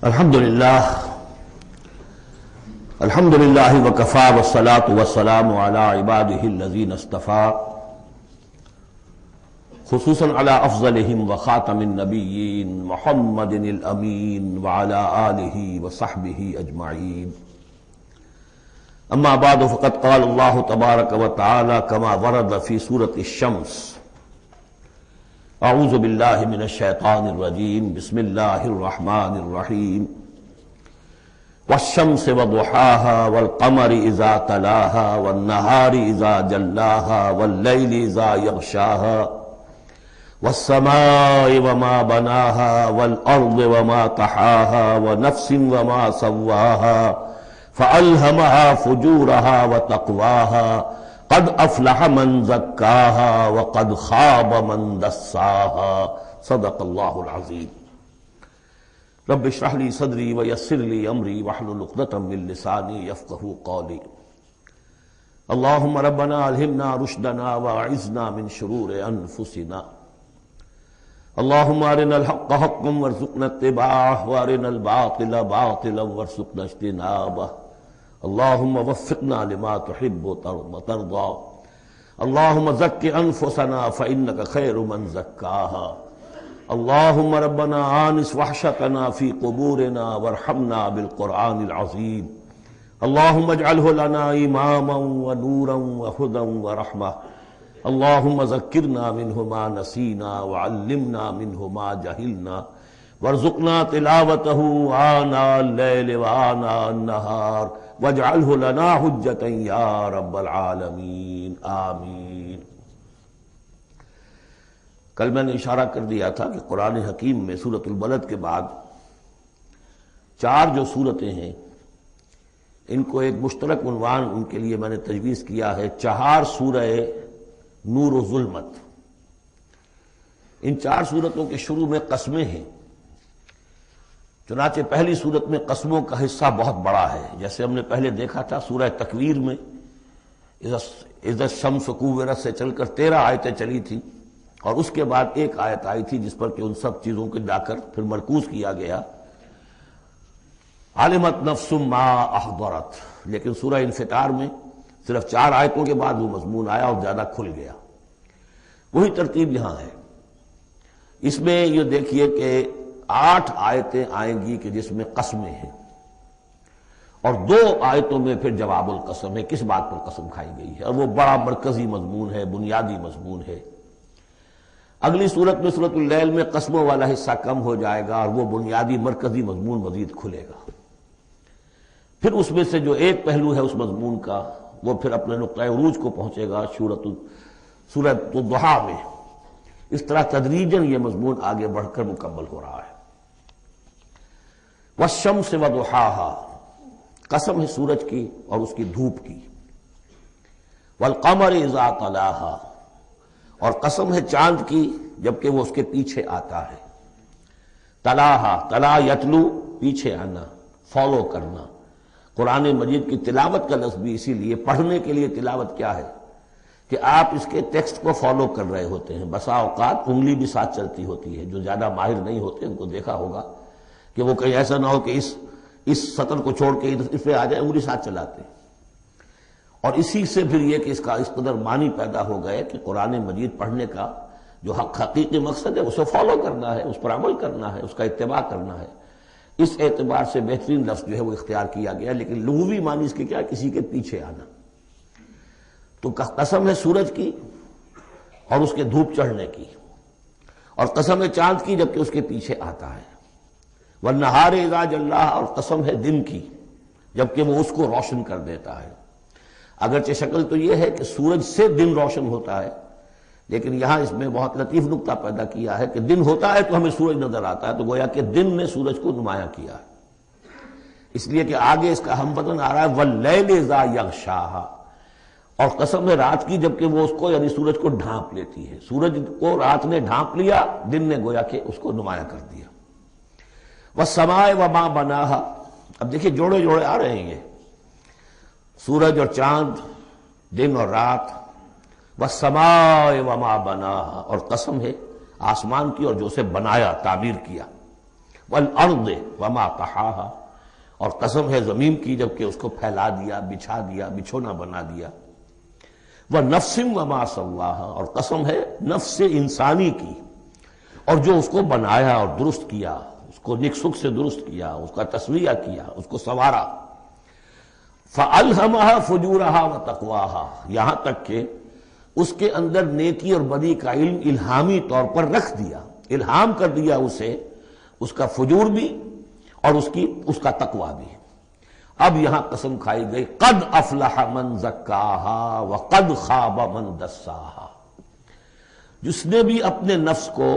الحمدللہ وکفی والصلاة والسلام علی عباده الذین اصطفی خصوصا علی افضلہم وخاتم النبیین محمد الامین وعلی آلہ وصحبہ اجمعین اما بعد فقد قال اللہ تبارک وتعالی کما ورد فی سورة الشمس اعوذ باللہ من الشیطان الرجیم بسم اللہ الرحمن الرحیم والشمس وضحاها والقمر اذا تلاها والنهار اذا جلاها والليل اذا يغشاها والسماء وما بناها والارض وما طحاها ونفس وما سواها فألهمها فجورها وتقواها قد افلح من زکاها وقد خاب من دساها صدق اللہ العظیم رب اشرح لی صدری ویسر لی امری واحلل عقدۃ من لسانی یفقہوا قولی اللہم ربنا الہمنا رشدنا واعذنا من شرور انفسنا اللہم ارنا الحق حقا وارزقنا اتباعہ وارنا الباطل باطلا وارزقنا اجتنابہ اللہم وفقنا لما تحب وترضى اللہم زک انفسنا فإنک خیر من زکاها اللہم ربنا آنس وحشتنا فی قبورنا وارحمنا بالقرآن العظیم اللہم اجعلہ لنا اماما ونورا وہدا ورحمہ اللہم ذکرنا منہ ما نسینا وعلمنا منہ ما جہلنا وارزقنا تلاوتہ آناء اللیل وآناء النہار واجعلہ لنا حجتا یا رب العالمین آمین۔ کل میں نے اشارہ کر دیا تھا کہ قرآن حکیم میں سورۃ البلد کے بعد چار جو سورتیں ہیں ان کو ایک مشترک عنوان ان کے لیے میں نے تجویز کیا ہے چہار سورہ نور و ظلمت۔ ان چار سورتوں کے شروع میں قسمیں ہیں، چنانچہ پہلی صورت میں قسموں کا حصہ بہت بڑا ہے، جیسے ہم نے پہلے دیکھا تھا سورہ تکویر میں اذا الشمس کورت سے چل کر 13 آیتیں چلی تھیں، اور اس کے بعد ایک آیت آئی تھی جس پر کہ ان سب چیزوں کو جا کر پھر مرکوز کیا گیا علمت نفس ما احضرت، لیکن سورہ انفطار میں صرف 4 آیتوں کے بعد وہ مضمون آیا اور زیادہ کھل گیا۔ وہی ترتیب یہاں ہے۔ اس میں یہ دیکھیے کہ 8 آیتیں آئیں گی کہ جس میں قسمیں ہیں، اور 2 آیتوں میں پھر جواب القسم ہے، کس بات پر قسم کھائی گئی ہے، اور وہ بڑا مرکزی مضمون ہے، بنیادی مضمون ہے۔ اگلی صورت میں سورۃ اللیل میں قسموں والا حصہ کم ہو جائے گا اور وہ بنیادی مرکزی مضمون مزید کھلے گا۔ پھر اس میں سے جو ایک پہلو ہے اس مضمون کا وہ پھر اپنے نقطۂ عروج کو پہنچے گا سورۃ الضحیٰ میں۔ اس طرح تدریجاً یہ مضمون آگے بڑھ کر مکمل ہو رہا ہے۔ والشمس وضحاها، قسم ہے سورج کی اور اس کی دھوپ کی۔ والقمر اذا تلاها، اور قسم ہے چاند کی جبکہ وہ اس کے پیچھے آتا ہے۔ تلاہا، تلا یتلو، پیچھے آنا، فالو کرنا۔ قرآن مجید کی تلاوت کا لفظ بھی اسی لیے، پڑھنے کے لیے تلاوت کیا ہے کہ آپ اس کے ٹیکسٹ کو فالو کر رہے ہوتے ہیں۔ بسا اوقات انگلی بھی ساتھ چلتی ہوتی ہے، جو زیادہ ماہر نہیں ہوتے ان کو دیکھا ہوگا کہ وہ کہیں ایسا نہ ہو کہ اس سطر کو چھوڑ کے اس پہ آ جائے، انگلی ساتھ چلاتے ہیں۔ اور اسی سے پھر یہ کہ اس کا اس قدر معنی پیدا ہو گئے کہ قرآن مجید پڑھنے کا جو حقیقی مقصد ہے اسے فالو کرنا ہے، اس پر عمل کرنا ہے، اس کا اتباع کرنا ہے۔ اس اعتبار سے بہترین لفظ جو ہے وہ اختیار کیا گیا، لیکن لغوی معنی اس کے کیا، کسی کے پیچھے آنا۔ تو قسم ہے سورج کی اور اس کے دھوپ چڑھنے کی، اور قسم ہے چاند کی جبکہ اس کے پیچھے آتا ہے۔ والنہار اذا جلاہا، اور قسم ہے دن کی جبکہ وہ اس کو روشن کر دیتا ہے۔ اگرچہ شکل تو یہ ہے کہ سورج سے دن روشن ہوتا ہے، لیکن یہاں اس میں بہت لطیف نکتہ پیدا کیا ہے کہ دن ہوتا ہے تو ہمیں سورج نظر آتا ہے، تو گویا کہ دن نے سورج کو نمایاں کیا ہے، اس لیے کہ آگے اس کا ہم بدن آ رہا ہے واللیل اذا یغشاہا، اور قسم ہے رات کی جبکہ وہ اس کو یعنی سورج کو ڈھانپ لیتی ہے۔ سورج کو رات نے ڈھانپ لیا، دن نے گویا کہ اس کو نمایاں کر دیا۔ والسماء وما بناہا، اب دیکھیے جوڑے جوڑے آ رہے ہیں یہ، سورج اور چاند، دن اور رات، والسماء وما بناہا، اور قسم ہے آسمان کی اور جو اسے بنایا، تعبیر کیا، والارض وما طحاها، اور قسم ہے زمین کی جب کہ اس کو پھیلا دیا، بچھا دیا، بچھونا بنا دیا، ونفس وما سواها، اور قسم ہے نفس انسانی کی اور جو اس کو بنایا اور درست کیا، اس کو نیک سکھ سے درست کیا، اس کا تسویہ کیا، اس کو سنوارا۔ فَأَلْهَمَهَا فُجُورَهَا وَتَقْوَاهَا، یہاں تک کہ اس کے اندر نیکی اور بدی کا علم الہامی طور پر رکھ دیا، الہام کر دیا اسے، اس کا فجور بھی اور اس کا تقوی بھی۔ اب یہاں قسم کھائی گئی قد افلح من زکاہا وقد خاب من دساہا، جس نے بھی اپنے نفس کو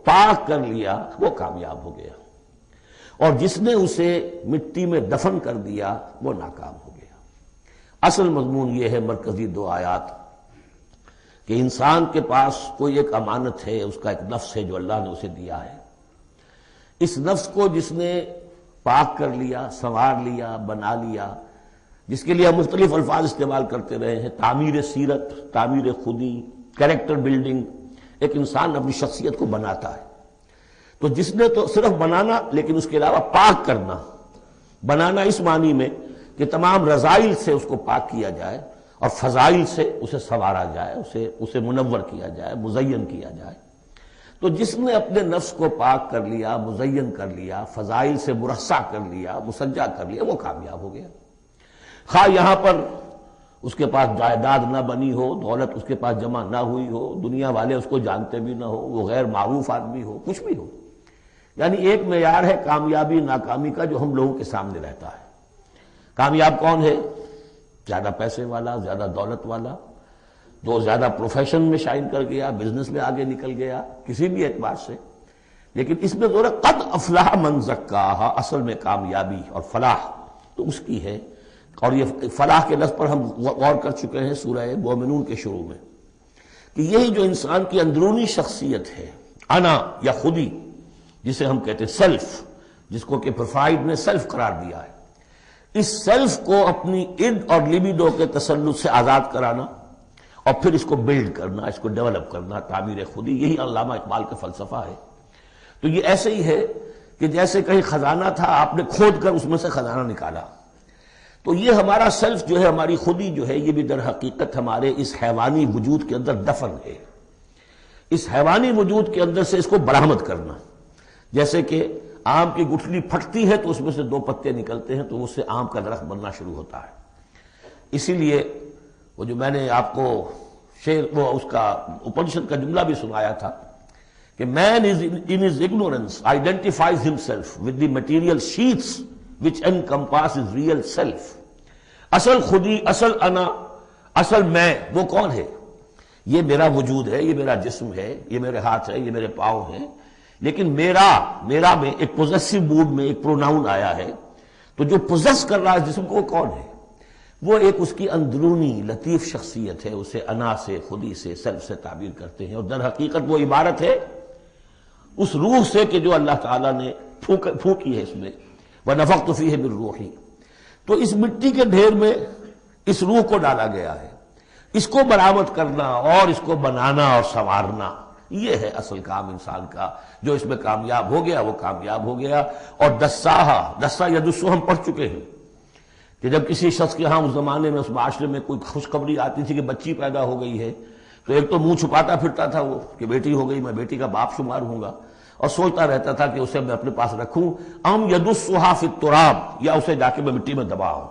پاک کر لیا وہ کامیاب ہو گیا، اور جس نے اسے مٹی میں دفن کر دیا وہ ناکام ہو گیا۔ اصل مضمون یہ ہے مرکزی دو آیات کہ انسان کے پاس کوئی ایک امانت ہے، اس کا ایک نفس ہے جو اللہ نے اسے دیا ہے۔ اس نفس کو جس نے پاک کر لیا، سنوار لیا، بنا لیا، جس کے لیے ہم مختلف الفاظ استعمال کرتے رہے ہیں، تعمیر سیرت، تعمیر خودی، کریکٹر بلڈنگ، ایک انسان اپنی شخصیت کو بناتا ہے۔ تو جس نے تو صرف بنانا، لیکن اس کے علاوہ پاک کرنا، بنانا اس معنی میں کہ تمام رذائل سے اس کو پاک کیا جائے اور فضائل سے اسے سنوارا جائے، اسے منور کیا جائے، مزین کیا جائے۔ تو جس نے اپنے نفس کو پاک کر لیا، مزین کر لیا، فضائل سے مرصع کر لیا، مسجع کر لیا، وہ کامیاب ہو گیا۔ خواہ یہاں پر اس کے پاس جائیداد نہ بنی ہو، دولت اس کے پاس جمع نہ ہوئی ہو، دنیا والے اس کو جانتے بھی نہ ہو، وہ غیر معروف آدمی ہو، کچھ بھی ہو، یعنی ایک معیار ہے کامیابی ناکامی کا جو ہم لوگوں کے سامنے رہتا ہے۔ کامیاب کون ہے؟ زیادہ پیسے والا، زیادہ دولت والا، جو زیادہ پروفیشن میں شائن کر گیا، بزنس میں آگے نکل گیا، کسی بھی اعتبار سے۔ لیکن اس میں زور ہے قد افلح من زکاہا، اصل میں کامیابی اور فلاح تو اس کی ہے۔ اور یہ فلاح کے لفظ پر ہم غور کر چکے ہیں سورہ مومنون کے شروع میں، کہ یہی جو انسان کی اندرونی شخصیت ہے، انا یا خودی، جسے ہم کہتے ہیں سیلف، جس کو کہ پروفائڈ نے سیلف قرار دیا ہے، اس سیلف کو اپنی اڈ اور لیبیڈو کے تسلط سے آزاد کرانا اور پھر اس کو بلڈ کرنا، اس کو ڈیولپ کرنا، تعمیر خودی، یہی علامہ اقبال کا فلسفہ ہے۔ تو یہ ایسے ہی ہے کہ جیسے کہیں خزانہ تھا، آپ نے کھود کر اس میں سے خزانہ نکالا، تو یہ ہمارا سیلف جو ہے، ہماری خودی جو ہے، یہ بھی در حقیقت ہمارے اس حیوانی وجود کے اندر دفن ہے۔ اس حیوانی وجود کے اندر سے اس کو برآمد کرنا، جیسے کہ آم کی گٹھلی پھٹتی ہے تو اس میں سے دو پتے نکلتے ہیں تو اس سے آم کا درخت بننا شروع ہوتا ہے۔ اسی لیے وہ جو میں نے آپ کو وہ اس کا اپنشد کا جملہ بھی سنایا تھا کہ man is in his ignorance identifies himself with the material sheaths which encompass his real self۔ اصل خودی، اصل انا، اصل میں وہ کون ہے؟ یہ میرا وجود ہے، یہ میرا جسم ہے، یہ میرے ہاتھ ہے، یہ میرے پاؤں ہیں، لیکن میرا میں ایک پوزیسو موڈ میں ایک پروناؤن آیا ہے، تو جو پوزیس کر رہا ہے جسم کو وہ کون ہے؟ وہ ایک اس کی اندرونی لطیف شخصیت ہے، اسے انا سے، خودی سے، سیلف سے تعبیر کرتے ہیں، اور در حقیقت وہ عبارت ہے اس روح سے کہ جو اللہ تعالیٰ نے پھونکی ہے اس میں، وَنَفَخْتُ فِيهِ مِن رُوحِي۔ تو اس مٹی کے ڈھیر میں اس روح کو ڈالا گیا ہے، اس کو برآمد کرنا اور اس کو بنانا اور سنوارنا، یہ ہے اصل کام انسان کا۔ جو اس میں کامیاب ہو گیا وہ کامیاب ہو گیا۔ اور دسا یدسو ہم پڑھ چکے ہیں کہ جب کسی شخص کے ہاں اس زمانے میں، اس معاشرے میں کوئی خوشخبری آتی تھی کہ بچی پیدا ہو گئی ہے، تو ایک تو منہ چھپاتا پھرتا تھا وہ کہ بیٹی ہو گئی، میں بیٹی کا باپ شمار ہوں گا، اور سوچتا رہتا تھا کہ اسے میں اپنے پاس رکھوں، ام یدسھا فی التراب، یا اسے جا کے میں مٹی میں دباؤں۔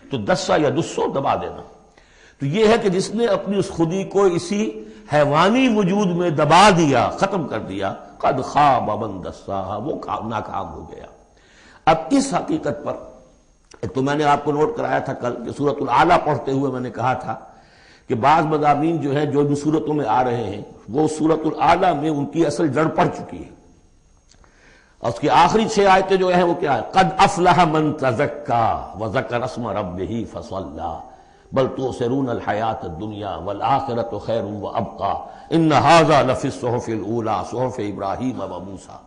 تو دسا یدسو، دبا دینا۔ تو یہ ہے کہ جس نے اپنی اس خودی کو اسی حیوانی وجود میں دبا دیا، ختم کر دیا، قد خاب من دساہا، وہ ناکام ہو گیا۔ اب اس حقیقت پر ایک تو میں نے آپ کو نوٹ کرایا تھا کل کہ سورۃ الاعلیٰ پڑھتے ہوئے میں نے کہا تھا کہ بعض مضامین جو ہیں جو ان صورتوں میں آ رہے ہیں وہ سورۃ الاعلیٰ میں ان کی اصل جڑ پڑ چکی ہے، اور اس کی آخری 6 آیتیں جو ہیں وہ کیا ہے؟ قد افلح من تزکا وذکر اسم ربہ فصلی بل تؤثرون الحیاۃ الدنیا والآخرۃ خیر وابقی ان ھذا لفی الصحف الاولی صحف ابراہیم وموسیٰ۔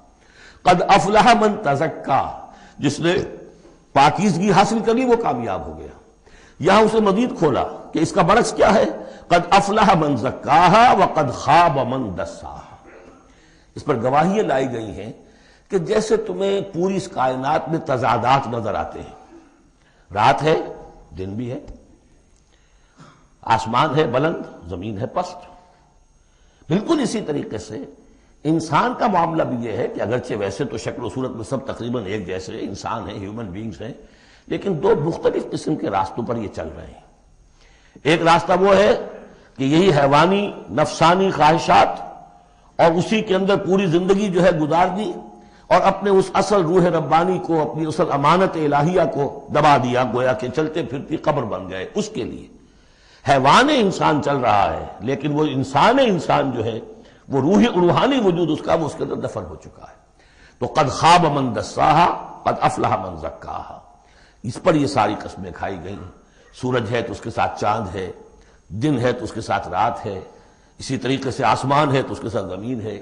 قد افلح من تزکا، جس نے پاکیزگی حاصل کری وہ کامیاب ہو گیا۔ یہاں اسے مزید کھولا کہ اس کا برعکس کیا ہے؟ قد افلح من زکاہا وقد خاب من دساہا۔ اس پر گواہیاں لائی گئی ہیں کہ جیسے تمہیں پوری اس کائنات میں تضادات نظر آتے ہیں، رات ہے دن بھی ہے، آسمان ہے بلند زمین ہے پست، بالکل اسی طریقے سے انسان کا معاملہ بھی یہ ہے کہ اگرچہ ویسے تو شکل و صورت میں سب تقریباً ایک جیسے انسان ہیں، ہیومن بینگز ہیں، لیکن دو مختلف قسم کے راستوں پر یہ چل رہے ہیں۔ ایک راستہ وہ ہے کہ یہی حیوانی نفسانی خواہشات اور اسی کے اندر پوری زندگی جو ہے گزار دی اور اپنے اس اصل روح ربانی کو، اپنی اصل امانت الہیہ کو دبا دیا، گویا کہ چلتے پھرتی قبر بن گئے۔ اس کے لیے حیوان انسان چل رہا ہے، لیکن وہ انسان جو ہے وہ روحانی وجود اس کا وہ اس کے اندر دفن ہو چکا ہے۔ تو قد خواب من دساہا قد افلح من زکاہا، اس پر یہ ساری قسمیں کھائی گئی ہیں۔ سورج ہے تو اس کے ساتھ چاند ہے، دن ہے تو اس کے ساتھ رات ہے، اسی طریقے سے آسمان ہے تو اس کے ساتھ زمین ہے،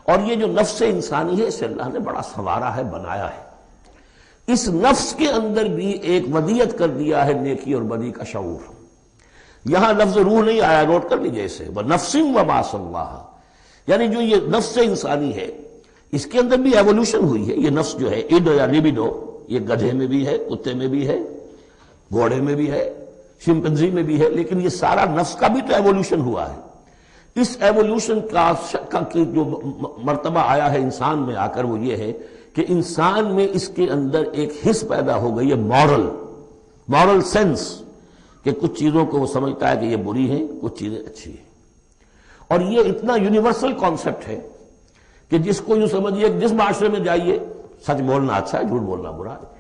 اور یہ جو نفس انسانی ہے اسے اللہ نے بڑا سنوارا ہے، بنایا ہے۔ اس نفس کے اندر بھی ایک ودیت کر دیا ہے نیکی اور بدی کا شعور۔ یہاں لفظ روح نہیں آیا، نوٹ کر لیجئے اسے، وَنَفْسٍ وَمَا سَوَّاهَا، یعنی جو یہ نفس انسانی ہے اس کے اندر بھی ایوولوشن ہوئی ہے۔ یہ نفس جو ہے ایڈو یا لیبیڈو، یہ گدھے میں بھی ہے، کتے میں بھی ہے، گھوڑے میں بھی ہے، شمپنزی میں بھی ہے، لیکن یہ سارا نفس کا بھی تو ایوولوشن ہوا ہے۔ اس ایوولوشن کا جو مرتبہ آیا ہے انسان میں آ کر وہ یہ ہے کہ انسان میں اس کے اندر ایک حس پیدا ہو گئی ہے، مورل سینس، کہ کچھ چیزوں کو وہ سمجھتا ہے کہ یہ بری ہیں، کچھ چیزیں اچھی ہیں۔ اور یہ اتنا یونیورسل کانسیپٹ ہے کہ جس کو یوں سمجھیے کہ جس معاشرے میں جائیے سچ بولنا اچھا ہے، جھوٹ بولنا برا ہے۔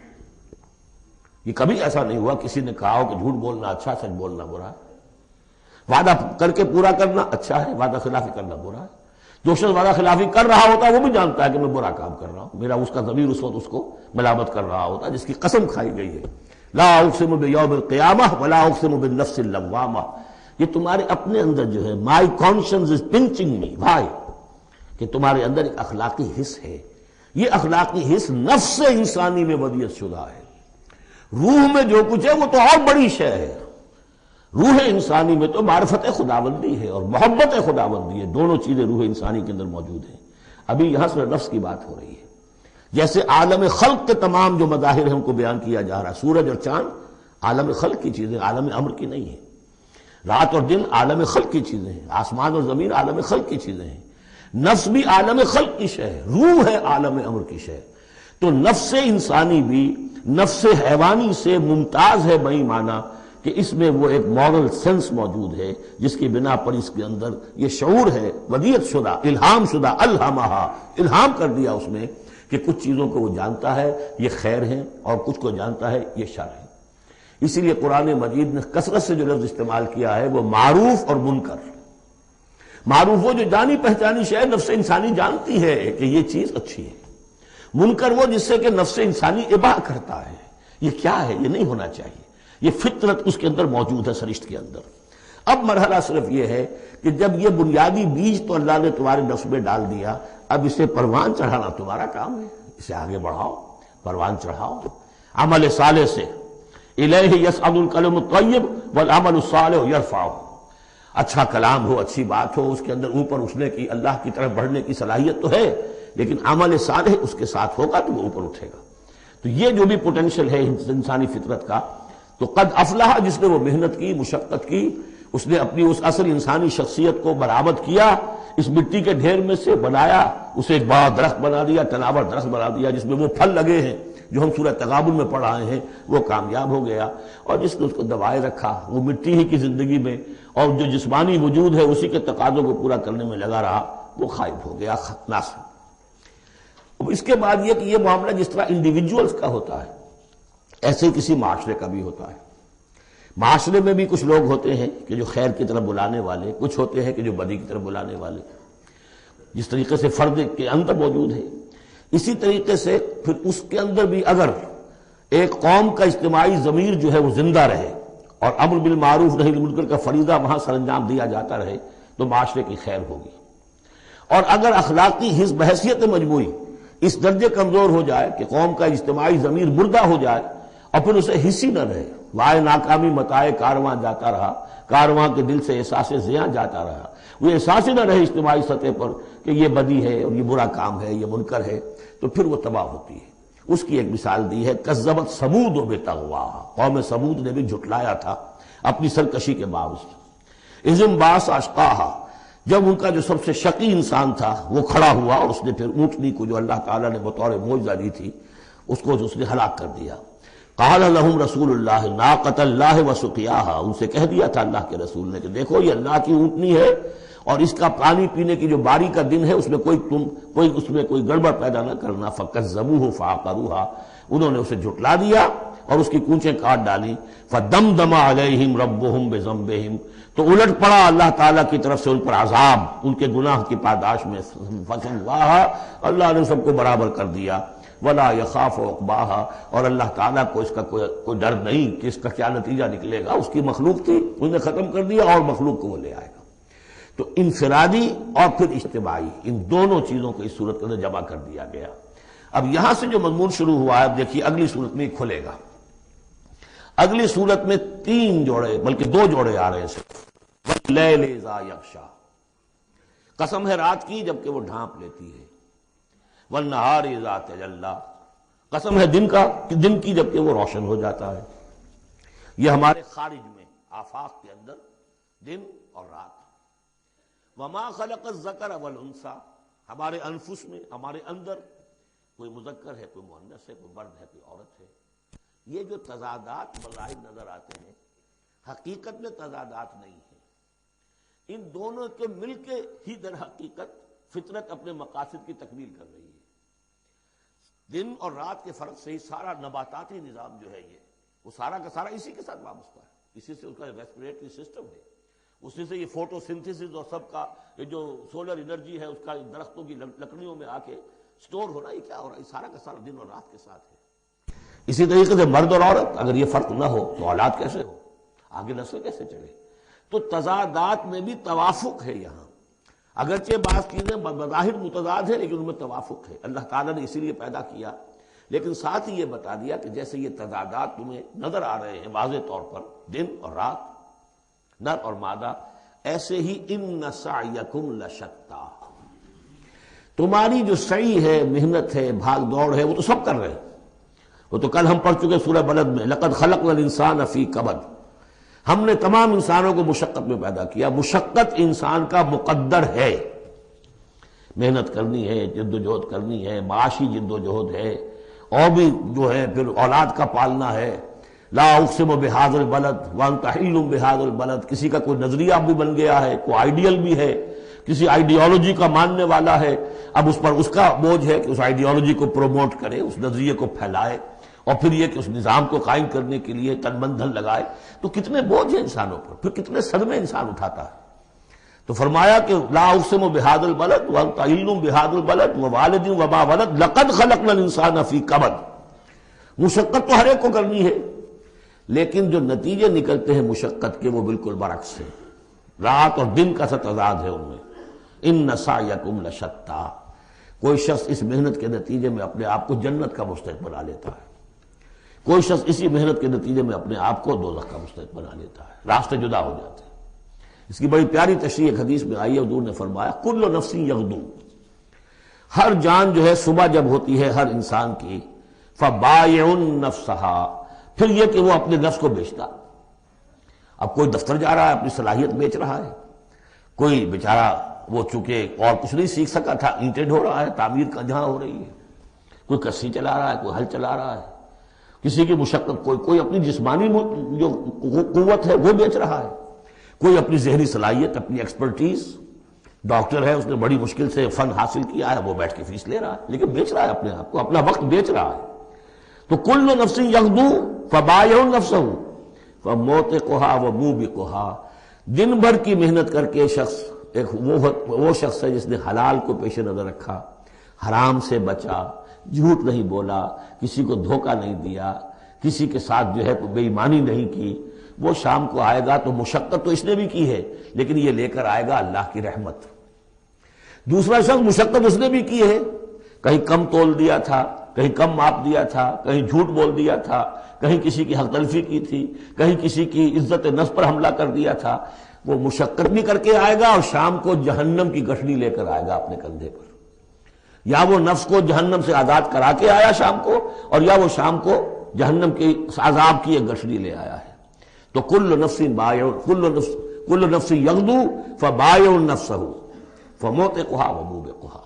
یہ کبھی ایسا نہیں ہوا کسی نے کہا ہو کہ جھوٹ بولنا اچھا ہے، سچ بولنا برا ہے۔ وعدہ کر کے پورا کرنا اچھا ہے، وعدہ خلافی کرنا برا ہے۔ جو شخص وعدہ خلافی کر رہا ہوتا ہے وہ بھی جانتا ہے کہ میں برا کام کر رہا ہوں، میرا اس کا ضمیر اس وقت اس کو ملامت کر رہا ہوتا ہے، جس کی قسم کھائی گئی ہے، لا اقسم بیوم القیامہ ولا اقسم بالنفس اللوامہ۔ یہ تمہارے اپنے اندر جو ہے مائی کانشنس از پنچنگ می بھائی، کہ تمہارے اندر ایک اخلاقی حص ہے۔ یہ اخلاقی حص نفس انسانی میں ودیت شدہ ہے۔ روح میں جو کچھ ہے وہ تو اور بڑی شے ہے۔ روح انسانی میں تو معرفت خداوندی ہے اور محبت خداوندی ہے، دونوں چیزیں روح انسانی کے اندر موجود ہیں۔ ابھی یہاں سے نفس کی بات ہو رہی ہے۔ جیسے عالم خلق کے تمام جو مظاہر ہیں ان کو بیان کیا جا رہا ہے، سورج اور چاند عالم خلق کی چیزیں، عالم امر کی نہیں ہیں۔ رات اور دن عالم خلق کی چیزیں ہیں، آسمان اور زمین عالم خلق کی چیزیں ہیں۔ نفس بھی عالم خلق کی شے ہے، روح ہے عالم امر کی شے۔ تو نفس انسانی بھی نفس حیوانی سے ممتاز ہے بئی معنی کہ اس میں وہ ایک مورل سینس موجود ہے جس کی بنا پر اس کے اندر یہ شعور ہے، ودیت شدہ، الہام شدہ، الہمہا، الہام کر دیا اس میں کہ کچھ چیزوں کو وہ جانتا ہے یہ خیر ہیں اور کچھ کو جانتا ہے یہ شر ہے۔ اسی لیے قرآن مجید نے کثرت سے جو لفظ استعمال کیا ہے وہ معروف اور منکر۔ معروف وہ جو جانی پہچانی شے نفس انسانی جانتی ہے کہ یہ چیز اچھی ہے، منکر وہ جس سے کہ نفس انسانی اباح کرتا ہے یہ کیا ہے، یہ نہیں ہونا چاہیے، یہ فطرت اس کے اندر موجود ہے سرشت کے اندر۔ اب مرحلہ صرف یہ ہے کہ جب یہ بنیادی بیج تو اللہ نے تمہارے نفس میں ڈال دیا، اب اسے پروان چڑھانا تمہارا کام ہے، اسے آگے بڑھاؤ، پروان چڑھاؤ عمل صالح سے۔ الیہ یصعد الکلم الطیب والعمل الصالح یرفعہ، اچھا کلام ہو، اچھی بات ہو، اس کے اندر اوپر اٹھنے کی، اللہ کی طرف بڑھنے کی صلاحیت تو ہے، لیکن عمل صالح اس کے ساتھ ہوگا تو وہ اوپر اٹھے گا۔ تو یہ جو بھی پوٹینشل ہے انسانی فطرت کا، تو قد افلح جس نے وہ محنت کی، مشقت کی، اس نے اپنی اس اصل انسانی شخصیت کو برآمد کیا، اس مٹی کے ڈھیر میں سے بنایا، اسے ایک بڑا درخت بنا دیا، تناور درخت بنا دیا جس میں وہ پھل لگے ہیں جو ہم سورہ تغابن میں پڑھ رہے ہیں، وہ کامیاب ہو گیا۔ اور جس نے اس کو دبائے رکھا وہ مٹی ہی کی زندگی میں، اور جو جسمانی وجود ہے اسی کے تقاضوں کو پورا کرنے میں لگا رہا، وہ غائب ہو گیا، ناصب۔ اب اس کے بعد یہ کہ یہ معاملہ جس طرح انڈیویجولز کا ہوتا ہے ایسے ہی کسی معاشرے کا بھی ہوتا ہے۔ معاشرے میں بھی کچھ لوگ ہوتے ہیں کہ جو خیر کی طرف بلانے والے، کچھ ہوتے ہیں کہ جو بدی کی طرف بلانے والے، جس طریقے سے فرد کے اندر موجود ہے اسی طریقے سے پھر اس کے اندر بھی اگر ایک قوم کا اجتماعی ضمیر جو ہے وہ زندہ رہے اور امر بالمعروف نہی عن المنکر کا فریضہ وہاں سر انجام دیا جاتا رہے تو معاشرے کی خیر ہوگی۔ اور اگر اخلاقی حس بحیثیت مجموعی اس درجے کمزور ہو جائے کہ قوم کا اجتماعی ضمیر مردہ ہو جائے اور پھر اسے حسی نہ رہے، وائے ناکامی متائے کارواں جاتا رہا، کارواں کے دل سے احساس زیاں جاتا رہا، وہ احساس ہی نہ رہے اجتماعی سطح پر کہ یہ بدی ہے اور یہ برا کام ہے، یہ منکر ہے، تو پھر وہ تباہ ہوتی ہے۔ اس کی ایک مثال دی ہے، کذبت ثمود بطغواہا، قوم ثمود نے بھی جھٹلایا تھا اپنی سرکشی کے باوجود۔ اذ انبعث اشقاہا، جب ان کا جو سب سے شقی انسان تھا وہ کھڑا ہوا اور اس نے پھر اونٹنی کو جو اللہ تعالیٰ نے بطور معجزہ دی تھی اس کو اس نے ہلاک کر دیا۔ قال لهم رسول اللہ ناقۃ اللہ وسقیاہا، ان سے کہہ دیا تھا اللہ کے رسول نے کہ دیکھو یہ اللہ کی اونٹنی ہے اور اس کا پانی پینے کی جو باری کا دن ہے اس میں کوئی گڑبڑ پیدا نہ کرنا۔ فکذبوہ فعقروہا، انہوں نے اسے جھٹلا دیا اور اس کی کونچیں کاٹ ڈالی۔ فدمدم علیہم ربہم بذنبہم، تو الٹ پڑا اللہ تعالیٰ کی طرف سے ان پر عذاب ان کے گناہ کی پاداش میں، فسواہا، اللہ نے سب کو برابر کر دیا۔ ولا یخاف عقباہا، اور اللہ تعالیٰ کو اس کا کوئی ڈر نہیں کہ اس کا کیا نتیجہ نکلے گا، اس کی مخلوق تھی اس نے ختم کر دیا اور مخلوق کو وہ لے آئے گا۔ تو انفرادی اور پھر اجتماعی، ان دونوں چیزوں کو اس صورت کے اندر جمع کر دیا گیا۔ اب یہاں سے جو مضمون شروع ہوا ہے، اب دیکھیے اگلی صورت میں کھلے گا۔ اگلی صورت میں 3 جوڑے بلکہ 2 جوڑے آ رہے ہیں صرف۔ واللیل اذا یغشا، قسم ہے رات کی جبکہ وہ ڈھانپ لیتی ہے۔ والنہار اذا تجلی، قسم ہے دن کی جبکہ وہ روشن ہو جاتا ہے۔ یہ ہمارے خارج میں آفاق کے اندر دن اور رات۔ وما خلق الذکر والانثی، ہمارے انفس میں، ہمارے اندر کوئی مذکر ہے، کوئی مؤنث ہے، کوئی مرد ہے، کوئی عورت ہے۔ یہ جو تضادات بظاہر نظر آتے ہیں حقیقت میں تضادات نہیں ہیں، ان دونوں کے مل کے ہی در حقیقت فطرت اپنے مقاصد کی تکمیل کر رہی ہے۔ دن اور رات کے فرق سے ہی سارا نباتاتی نظام جو ہے وہ سارا کا سارا اسی کے ساتھ وابستہ ہے، اسی سے اس کا ریسپریٹری سسٹم ہے، اسی سے یہ فوٹو سنتھسس اور سب کا یہ جو سولر انرجی ہے اس کا درختوں کی لکڑیوں میں آ کے سٹور ہو رہا ہے، یہ کیا ہو رہا ہے، سارا کا سارا دن اور رات کے ساتھ ہے۔ اسی طریقے سے مرد اور عورت، اگر یہ فرق نہ ہو تو اولاد کیسے ہو، آگے نسل کیسے چلے؟ تو تضادات میں بھی توافق ہے یہاں، اگرچہ بعض چیزیں بظاہر متضاد ہیں لیکن ان میں توافق ہے، اللہ تعالیٰ نے اسی لیے پیدا کیا، لیکن ساتھ ہی یہ بتا دیا کہ جیسے یہ تضادات تمہیں نظر آ رہے ہیں واضح طور پر، دن اور رات، نر اور مادہ، ایسے ہی ان سعیکم لشتی، تمہاری جو سعی ہے، محنت ہے، بھاگ دوڑ ہے، وہ تو سب کر رہے ہیں۔ وہ تو کل ہم پڑھ چکے سورہ بلد میں، لقد خلقنا الانسان فی کبد، ہم نے تمام انسانوں کو مشقت میں پیدا کیا۔ مشقت انسان کا مقدر ہے، محنت کرنی ہے، جد و جہد کرنی ہے، معاشی جد و جہد ہے، اور بھی جو ہے پھر اولاد کا پالنا ہے۔ لا اقسم بہذا البلد وانت حل بہذا البلد، کسی کا کوئی نظریہ بھی بن گیا ہے، کوئی آئیڈیل بھی ہے، کسی آئیڈیالوجی کا ماننے والا ہے، اب اس پر اس کا بوجھ ہے کہ اس آئیڈیالوجی کو پروموٹ کرے، اس نظریے کو پھیلائے، اور پھر یہ کہ اس نظام کو قائم کرنے کے لیے تن من دھن لگائے۔ تو کتنے بوجھ ہیں انسانوں پر، پھر کتنے صدمے انسان اٹھاتا ہے۔ تو فرمایا کہ لا اقسم بہذا البلد وانت حل بہذا البلد ووالد وما ولد لقد خلقنا الانسان فی کبد، مشقت تو ہر ایک کو کرنی ہے، لیکن جو نتیجے نکلتے ہیں مشقت کے وہ بالکل برعکس ہیں، رات اور دن کا سا تضاد ہے ان میں۔ ان سعیکم لشتی، کوئی شخص اس محنت کے نتیجے میں اپنے آپ کو جنت کا مستحق بنا لیتا ہے، کوئی شخص اسی محنت کے نتیجے میں اپنے آپ کو دوزخ کا مستحق بنا لیتا ہے، راستے جدا ہو جاتے ہیں۔ اس کی بڑی پیاری تشریح ایک حدیث میں آئی ہے، حضور نے فرمایا کل نفس یغدو، ہر جان جو ہے صبح جب ہوتی ہے ہر انسان کی، فبائع نفسہا، پھر یہ کہ وہ اپنے نفس کو بیچتا۔ اب کوئی دفتر جا رہا ہے اپنی صلاحیت بیچ رہا ہے، کوئی بیچارہ وہ چونکہ اور کچھ نہیں سیکھ سکا تھا، اینٹیں ڈھو رہا ہے، تعمیر کا جہاں ہو رہی ہے، کوئی کسی چلا رہا ہے، کوئی ہل چلا رہا ہے، کسی کی مشقت، کوئی اپنی جسمانی جو قوت ہے وہ بیچ رہا ہے، کوئی اپنی ذہنی صلاحیت، اپنی ایکسپرٹیز، ڈاکٹر ہے اس نے بڑی مشکل سے فن حاصل کیا ہے، وہ بیٹھ کے فیس لے رہا ہے، لیکن بیچ رہا ہے اپنے آپ کو، اپنا وقت بیچ رہا ہے۔ تو کل نفس یغدو فبائع نفسہ فموتقھا وموبقھا، دن بھر کی محنت کر کے شخص ایک وہ شخص ہے جس نے حلال کو پیش نظر رکھا، حرام سے بچا، جھوٹ نہیں بولا، کسی کو دھوکہ نہیں دیا، کسی کے ساتھ جو ہے بے ایمانی نہیں کی، وہ شام کو آئے گا تو مشقت تو اس نے بھی کی ہے لیکن یہ لے کر آئے گا اللہ کی رحمت۔ دوسرا شخص مشقت اس نے بھی کی ہے، کہیں کم تول دیا تھا، کہیں کم ماپ دیا تھا، کہیں جھوٹ بول دیا تھا، کہیں کسی کی حق تلفی کی تھی، کہیں کسی کی عزت نفس پر حملہ کر دیا تھا، وہ مشقت بھی کر کے آئے گا اور شام کو جہنم کی گٹھڑی لے کر آئے گا اپنے کندھے پر. یا وہ نفس کو جہنم سے آزاد کرا کے آیا شام کو، اور یا وہ شام کو جہنم کے عذاب کی ایک گٹھڑی لے آیا ہے. تو کل نفس یغدو فبائع نفسہ فموتقھا وموبقھا.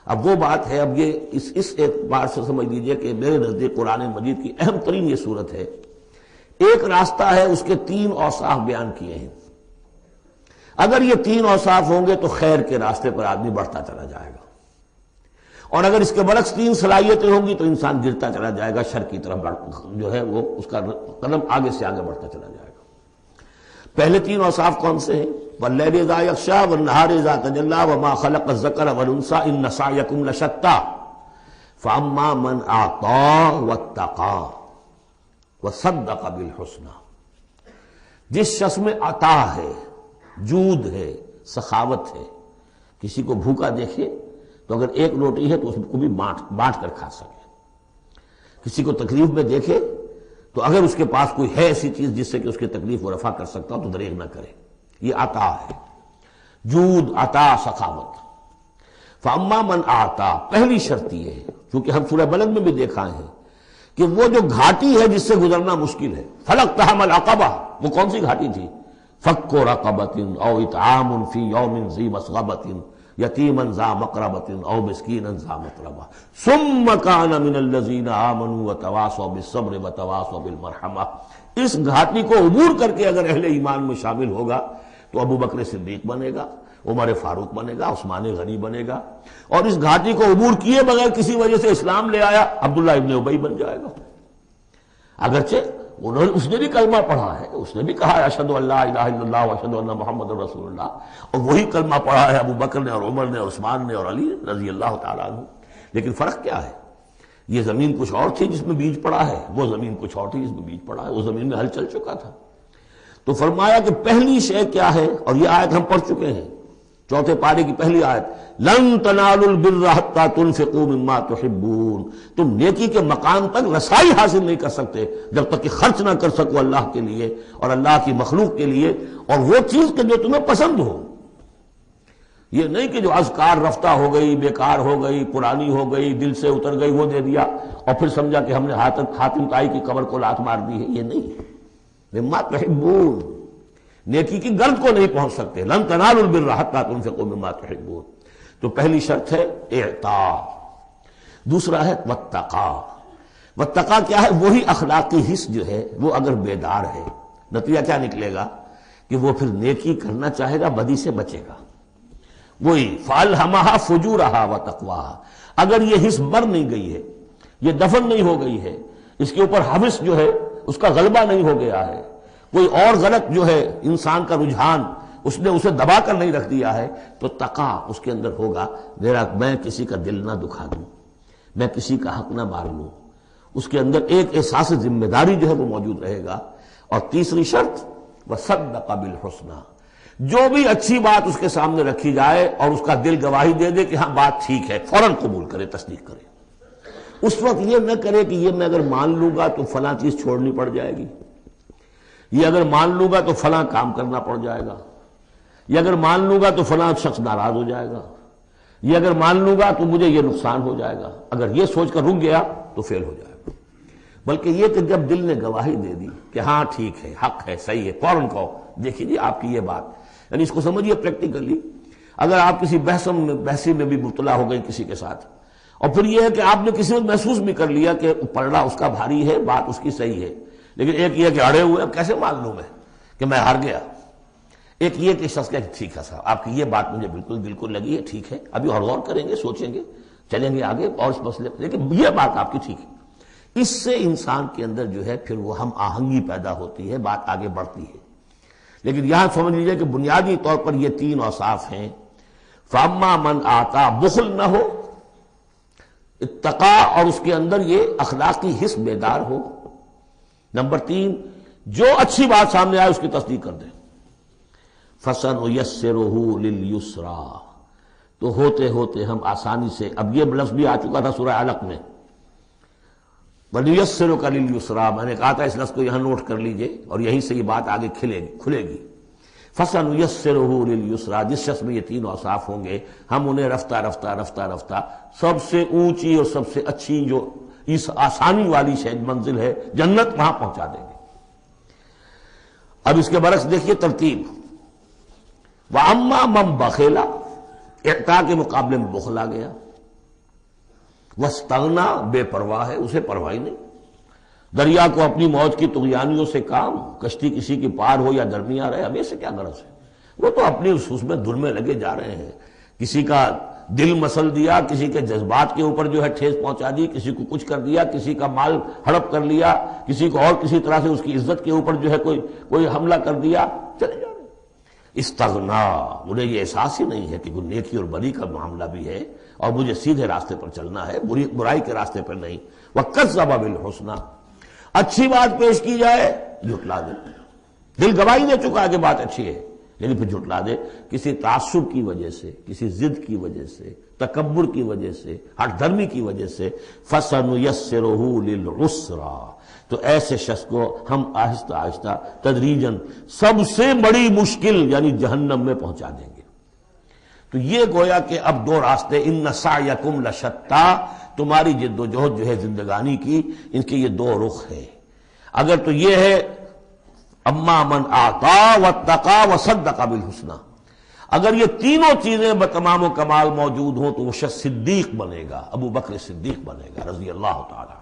اب وہ بات ہے، اب یہ اس اعتبار سے سمجھ لیجئے کہ میرے نزدیک قرآن مجید کی اہم ترین یہ صورت ہے. ایک راستہ ہے، اس کے 3 اوصاف بیان کیے ہیں. اگر یہ 3 اوصاف ہوں گے تو خیر کے راستے پر آدمی بڑھتا چلا جائے گا، اور اگر اس کے برعکس 3 صلاحیتیں ہوں گی تو انسان گرتا چلا جائے گا، شر کی طرف جو ہے وہ اس کا قدم آگے سے آگے بڑھتا چلا جائے گا. پہلے 3 اوصاف کون سے ہیں؟ واللیل اذا یغشی والنہار اذا تجلی وما خلق الذکر والانثی ان سعیکم لشتی فاما من اعطی واتقی وصدق بالحسنی. جس شخص میں عطا ہے، جود ہے، سخاوت ہے، کسی کو بھوکا دیکھے تو اگر 1 روٹی ہے تو اس کو بھی بانٹ کر کھا سکے، کسی کو تکلیف میں دیکھے تو اگر اس کے پاس کوئی ہے ایسی چیز جس سے کہ اس کی تکلیف و رفع کر سکتا ہو تو دریغ نہ کرے. یہ عطا ہے، جود، عطا، سخاوت. فاما من اعطا، پہلی شرط یہ ہے، کیونکہ ہم سورہ بلد میں بھی دیکھا ہے کہ وہ جو گھاٹی ہے جس سے گزرنا مشکل ہے، فلقتحم العقبہ، وہ کون سی گھاٹی تھی؟ فک رقبۃ او اطعام فی یوم ذی مسغبۃ یتیما ذا مقربۃ او مسکینا ذا متربہ ثم کان من الذین آمنوا وتواصوا بالصبر وتواصوا بالمرحمہ. اس گھاٹی کو عبور کر کے اگر اہل ایمان میں شامل ہوگا تو ابو بکر صدیق بنے گا، عمر فاروق بنے گا، عثمان غنی بنے گا، اور اس گھاٹی کو عبور کیے بغیر کسی وجہ سے اسلام لے آیا عبداللہ ابن ابی بن جائے گا. اگرچہ اس نے بھی کلمہ پڑھا ہے، اس نے بھی کہا ہے اشہد ان لا الہ الا اللہ واشہد ان محمد رسول اللہ، اور وہی کلمہ پڑھا ہے ابو بکر نے اور عمر نے اور عثمان نے اور علی رضی اللہ تعالیٰ عنہ. لیکن فرق کیا ہے؟ یہ زمین کچھ اور تھی جس میں بیج پڑا ہے، وہ زمین کچھ اور تھی جس میں بیج پڑا ہے، وہ زمین میں ہل چل چکا تھا. تو فرمایا کہ پہلی شے کیا ہے، اور یہ آیت ہم پڑھ چکے ہیں 4 پارے کی پہلی آیت، لن تنالوا البر حتى تنفقوا مما تحبون. تم نیکی کے مقام تک رسائی حاصل نہیں کر سکتے جب تک کہ خرچ نہ کر سکو اللہ کے لیے اور اللہ کی مخلوق کے لیے، اور وہ چیز کہ جو تمہیں پسند ہو. یہ نہیں کہ جو اذکار رفتہ ہو گئی، بیکار ہو گئی، پرانی ہو گئی، دل سے اتر گئی، وہ دے دیا اور پھر سمجھا کہ ہم نے حاتم طائی کی قبر کو لات مار دی ہے. یہ نہیں. مما تحبون، نیکی کی گرد کو نہیں پہنچ سکتے. لن تنالوا البر حتى تنفقوا مما تحبون. تو پہلی شرط ہے اعطاء. دوسرا ہے واتقا. واتقا کیا ہے؟ وہی اخلاقی حس جو ہے وہ اگر بیدار ہے، نتیجہ کیا نکلے گا کہ وہ پھر نیکی کرنا چاہے گا، بدی سے بچے گا. وہی فالہمھا فجورھا وتقواھا. اگر یہ حس مر نہیں گئی ہے، یہ دفن نہیں ہو گئی ہے، اس کے اوپر حوث جو ہے اس کا غلبہ نہیں ہو گیا ہے، کوئی اور غلط جو ہے انسان کا رجحان اس نے اسے دبا کر نہیں رکھ دیا ہے، تو تقا اس کے اندر ہوگا. میں کسی کا دل نہ دکھا دوں، میں کسی کا حق نہ مار لوں. اس کے اندر ایک احساس ذمہ داری جو ہے وہ موجود رہے گا. اور تیسری شرط وصدق بالحسنی. جو بھی اچھی بات اس کے سامنے رکھی جائے اور اس کا دل گواہی دے دے کہ ہاں بات ٹھیک ہے، فوراً قبول کرے، تصدیق کرے. اس وقت یہ نہ کرے کہ یہ میں اگر مان لوں گا تو فلاں چیز چھوڑنی پڑ جائے گی، یہ اگر مان لوں گا تو فلاں کام کرنا پڑ جائے گا، یہ اگر مان لوں گا تو فلاں شخص ناراض ہو جائے گا، یہ اگر مان لوں گا تو مجھے یہ نقصان ہو جائے گا. اگر یہ سوچ کر رک گیا تو فیل ہو جائے گا. بلکہ یہ کہ جب دل نے گواہی دے دی کہ ہاں ٹھیک ہے، حق ہے، صحیح ہے، فوراً کہو دیکھیے جی آپ کی یہ بات، یعنی اس کو سمجھیے پریکٹیکلی. اگر آپ کسی بحثی میں بھی مبتلا ہو گئی کسی کے ساتھ، اور پھر یہ ہے کہ آپ نے کسی وقت محسوس بھی کر لیا کہ پلڑا اس کا بھاری ہے، بات اس کی صحیح ہے، لیکن ایک یہ کہ اڑے ہوئے اب کیسے مان لوں میں کہ میں ہار گیا. ایک یہ کہ شخص کہے ٹھیک ہے صاحب آپ کی یہ بات مجھے بالکل لگی ہے، ٹھیک ہے، ابھی اور غور کریں گے، سوچیں گے، چلیں گے آگے اور اس مسئلے پر، لیکن یہ بات آپ کی ٹھیک ہے. اس سے انسان کے اندر جو ہے پھر وہ ہم آہنگی پیدا ہوتی ہے، بات آگے بڑھتی ہے. لیکن یہاں سمجھ لیجئے کہ بنیادی طور پر یہ 3 اوصاف ہیں. فاما من آتا، بخل نہ ہو، اتقا اور اس کے اندر یہ اخلاقی حس بیدار ہو. نمبر 3، جو اچھی بات سامنے آئے اس کی تصدیق کر دیں. فَسَنُيَسِّرُهُ لِلْيُسْرَىٰ. تو ہوتے ہوتے ہم آسانی سے، اب یہ لفظ بھی آ چکا تھا سورہ علق میں وَنُيَسِّرُكَ لِلْيُسْرَىٰ، میں نے کہا تھا اس لفظ کو یہاں نوٹ کر لیجئے اور یہیں سے یہ بات آگے کھلے گی. فَسَنُيَسِّرُهُ لِلْيُسْرَىٰ، جس شخص میں یہ تین اوصاف ہوں گے ہم انہیں رفتہ رفتہ رفتہ رفتہ سب سے اونچی اور سب سے اچھی جو اس آسانی والی شاید منزل ہے جنت، وہاں پہنچا دیں گے. اب اس کے برعکس دیکھیے ترتیب. وَأَمَّا مَن بَخِلَ، اعطاء کے مقابلے میں بخل آ گیا. وَاسْتَغْنَىٰ، بے پرواہ ہے، اسے پرواہ ہی نہیں. دریا کو اپنی موج کی طغیانیوں سے کام، کشتی کسی کی پار ہو یا درمیان رہے، ہمیں سے کیا غرض ہے؟ وہ تو اپنی اس میں دھن میں لگے جا رہے ہیں. کسی کا دل مسل دیا، کسی کے جذبات کے اوپر جو ہے ٹھیس پہنچا دی، کسی کو کچھ کر دیا، کسی کا مال ہڑپ کر لیا، کسی کو اور کسی طرح سے اس کی عزت کے اوپر جو ہے کوئی حملہ کر دیا، چلے جا رہے. استغنا، انہیں یہ احساس ہی نہیں ہے کہ کوئی نیکی اور بری کا معاملہ بھی ہے اور مجھے سیدھے راستے پر چلنا ہے، برائی کے راستے پر نہیں. وَكَذَّبَ بِالْحُسْنَىٰ، اچھی بات پیش کی جائے جھٹلا دے. دل گواہی دے چکا ہے کہ بات اچھی ہے لیکن پھر جھٹلا دے، کسی تعصب کی وجہ سے، کسی ضد کی وجہ سے، تکبر کی وجہ سے، ہٹ دھرمی کی وجہ سے. فَسَنُيَسِّرُهُ لِلْعُسْرَىٰ، تو ایسے شخص کو ہم آہستہ آہستہ تدریجاً سب سے بڑی مشکل یعنی جہنم میں پہنچا دیں گے. تو یہ گویا کہ اب دو راستے، ان سعیکم لشتیٰ، تمہاری جد و جہد جو ہے زندگانی کی، ان کے یہ دو رخ ہے. اگر تو یہ ہے اما من اعطا واتقا وصدق بالحسنى، اگر یہ تینوں چیزیں بتمام و کمال موجود ہوں تو وہ شخص صدیق بنے گا، ابو بکر صدیق بنے گا رضی اللہ تعالی،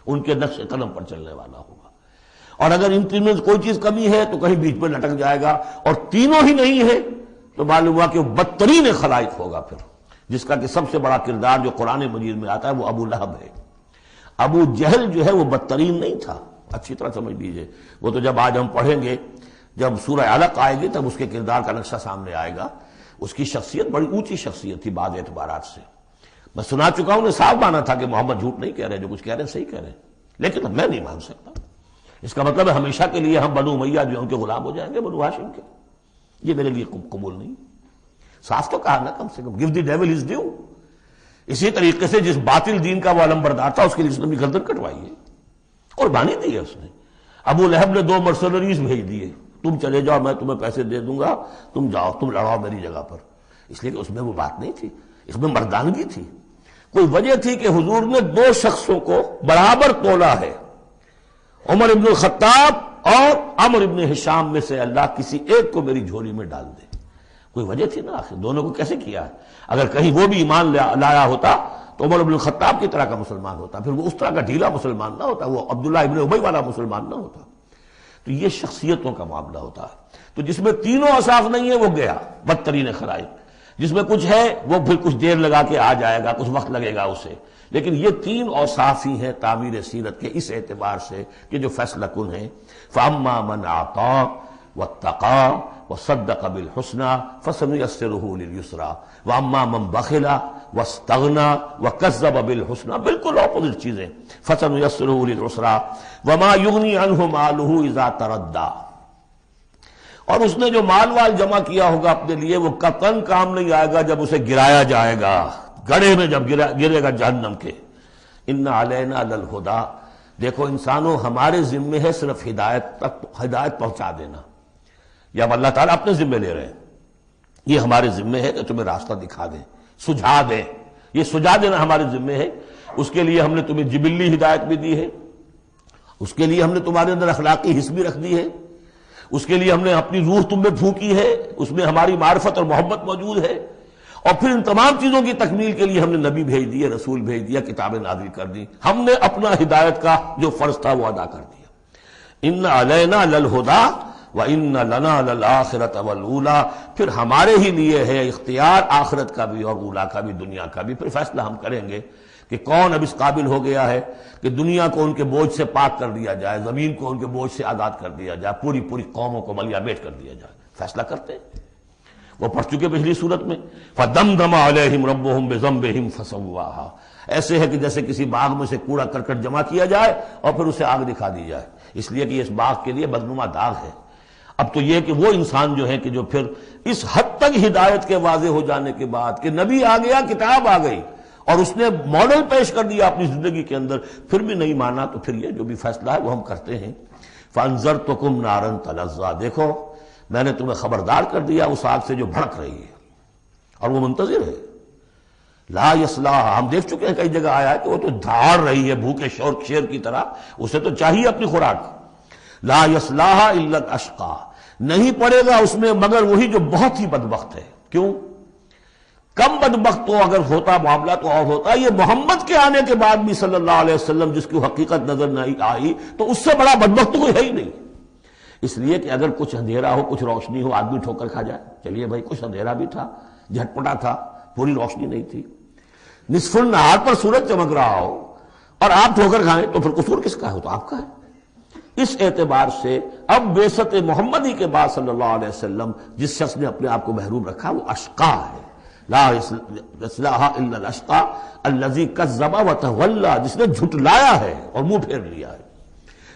ان کے نقش قدم پر چلنے والا ہوگا. اور اگر ان تینوں میں کوئی چیز کمی ہے تو کہیں بیچ میں لٹک جائے گا، اور تینوں ہی نہیں ہے تو معلوم ہوا کہ وہ بدترین خلائق ہوگا پھر، جس کا کہ سب سے بڑا کردار جو قرآن مجید میں آتا ہے وہ ابو لہب ہے. ابو جہل جو ہے وہ بدترین نہیں تھا، اچھی طرح سمجھ لیجئے. وہ تو جب آج ہم پڑھیں گے، جب سورہ علق آئے گی تب اس کے کردار کا نقشہ سامنے آئے گا. اس کی شخصیت بڑی اونچی شخصیت تھی بعض اعتبارات سے. میں سنا چکا ہوں، نے صاف مانا تھا کہ محمد جھوٹ نہیں کہہ رہے، جو کچھ کہہ رہے ہیں صحیح کہہ رہے ہیں، لیکن میں نہیں مان سکتا. اس کا مطلب ہے ہمیشہ کے لیے ہم بنو امیہ جو ان کے غلام ہو جائیں گے، بنو ہاشم کے. یہ میرے لیے قبول نہیں. صاف تو کہا نا کم سے کم، give the devil his due. اسی طریقے سے جس باطل دین کا وہ علمبردار تھا اس کے لیے اسلامی گردن کٹوائی ہے، قربانی دی ہے اس نے. ابو لہب نے 2 مرسنریز بھیج دیے، تم چلے جاؤ، میں تمہیں پیسے دے دوں گا، تم جاؤ، تم لڑاؤ میری جگہ پر. اس لیے کہ اس میں وہ بات نہیں تھی، اس میں مردانگی تھی. کوئی وجہ تھی کہ حضور نے 2 شخصوں کو برابر تولا ہے، عمر ابن الخطاب اور عمر ابن ہشام میں سے اللہ کسی ایک کو میری جھولی میں ڈال دے. کوئی وجہ تھی نا آخر، دونوں کو کیسے کیا ہے؟ اگر کہیں وہ بھی ایمان لایا ہوتا تو عمر ابن الخطاب کی طرح کا مسلمان ہوتا، پھر وہ اس طرح کا ڈھیلا مسلمان نہ ہوتا، وہ عبداللہ ابن ابی والا مسلمان نہ ہوتا. تو یہ شخصیتوں کا معاملہ ہوتا ہے. تو جس میں تینوں اوصاف نہیں ہے وہ گیا بدترین خلائق، جس میں کچھ ہے وہ پھر کچھ دیر لگا کے آ جائے گا، کچھ وقت لگے گا اسے. لیکن یہ 3 اوصاف ہی ہیں تعمیر سیرت کے اس اعتبار سے کہ جو فیصلہ کن ہیں. فَأَمَّا مَنْ أَعْطَىٰ وَاتَّقَىٰ وَصَدَّقَ بِالْحُسْنَىٰ فَسَنُيَسِّرُهُ لِلْيُسْرَىٰ وَأَمَّا مَنْ بَخِلَ وَاسْتَغْنَىٰ وَكَذَّبَ بِالْحُسْنَىٰ، بالکل اپوزٹ چیزیں. فَسَنُيَسِّرُهُ لِلْعُسْرَىٰ وَمَا يُغْنِي عَنْهُ مَالُهُ إِذَا تَرَدَّىٰ، اور اس نے جو مال جمع کیا ہوگا اپنے لیے وہ قطعاً کام نہیں آئے گا جب اسے گرایا جائے گا، گڑھے میں جب گرے گا جہنم کے. ان علینا للہدیٰ، دیکھو انسانوں ہمارے ذمے ہے صرف ہدایت پہنچا دینا. یا اب اللہ تعالیٰ اپنے ذمے لے رہے ہیں، یہ ہمارے ذمے ہے کہ تمہیں راستہ دکھا دیں، سجھا دیں. یہ سجھا دینا ہمارے ذمے ہے. اس کے لیے ہم نے تمہیں جبلی ہدایت بھی دی ہے، اس کے لیے ہم نے تمہارے اندر اخلاقی حس بھی رکھ دی ہے، اس کے لیے ہم نے اپنی روح تم میں پھونکی ہے، اس میں ہماری معرفت اور محبت موجود ہے. اور پھر ان تمام چیزوں کی تکمیل کے لیے ہم نے نبی بھیج دیے، رسول بھیج دیا، کتابیں نازل کر دی. ہم نے اپنا ہدایت کا جو فرض تھا وہ ادا کر دیا. ان علینا للہدیٰ وَإِنَّ لَنَا لَلْآخِرَةَ وَالْأُولَىٰ، پھر ہمارے ہی لیے ہے اختیار آخرت کا بھی اور اولا کا بھی، دنیا کا بھی. پھر فیصلہ ہم کریں گے کہ کون اب اس قابل ہو گیا ہے کہ دنیا کو ان کے بوجھ سے پاک کر دیا جائے، زمین کو ان کے بوجھ سے آزاد کر دیا جائے، پوری قوموں کو ملیا بیٹ کر دیا جائے. فیصلہ کرتے ہیں. وہ پڑھ چکے پچھلی صورت میں، فَدَمْدَمَ عَلَيْهِمْ رَبُّهُمْ بِذَنبِهِمْ فَسَوَّاهَا. ایسے ہے کہ جیسے کسی باغ میں سے کوڑا کرکٹ جمع کیا جائے اور پھر اسے آگ دکھا دی جائے، اس لیے کہ اس باغ کے لیے بدنما داغ ہے. اب تو یہ کہ وہ انسان جو ہے کہ جو پھر اس حد تک ہدایت کے واضح ہو جانے کے بعد کہ نبی آ گیا، کتاب آ گئی، اور اس نے ماڈل پیش کر دیا اپنی زندگی کے اندر، پھر بھی نہیں مانا، تو پھر یہ جو بھی فیصلہ ہے وہ ہم کرتے ہیں۔ فَأَنذَرْتُكُمْ نَارًا تَلَظَّىٰ، دیکھو میں نے تمہیں خبردار کر دیا اس آگ سے جو بھڑک رہی ہے اور وہ منتظر ہے۔ لا یصلاھا، ہم دیکھ چکے ہیں کئی جگہ آیا ہے کہ وہ تو دھاڑ رہی ہے بھوکے شیر کی طرح، اسے تو چاہیے اپنی خوراک۔ لا یصلاھا الا الاشقی، نہیں پڑے گا اس میں مگر وہی جو بہت ہی بدبخت ہے۔ کیوں؟ کم بدبخت تو اگر ہوتا معاملہ تو اور ہوتا، یہ محمد کے آنے کے بعد بھی صلی اللہ علیہ وسلم جس کی حقیقت نظر نہیں آئی تو اس سے بڑا بدبخت تو کوئی ہے ہی نہیں۔ اس لیے کہ اگر کچھ اندھیرا ہو کچھ روشنی ہو آدمی ٹھوکر کھا جائے، چلیے بھائی کچھ اندھیرا بھی تھا، جھٹپٹا تھا، پوری روشنی نہیں تھی، نصف النہار پر سورج چمک رہا ہو اور آپ ٹھوکر کھائیں تو پھر قصور کس کا ہے؟ تو آپ کا ہے۔ اس اعتبار سے اب بعثت محمدی کے بعد صلی اللہ علیہ وسلم جس شخص نے اپنے آپ کو محروم رکھا وہ اشقا ہے۔ لا یصلاھا الا الاشقی الذی کذب وتولی، جس نے جھٹلایا ہے اور منہ پھیر لیا ہے۔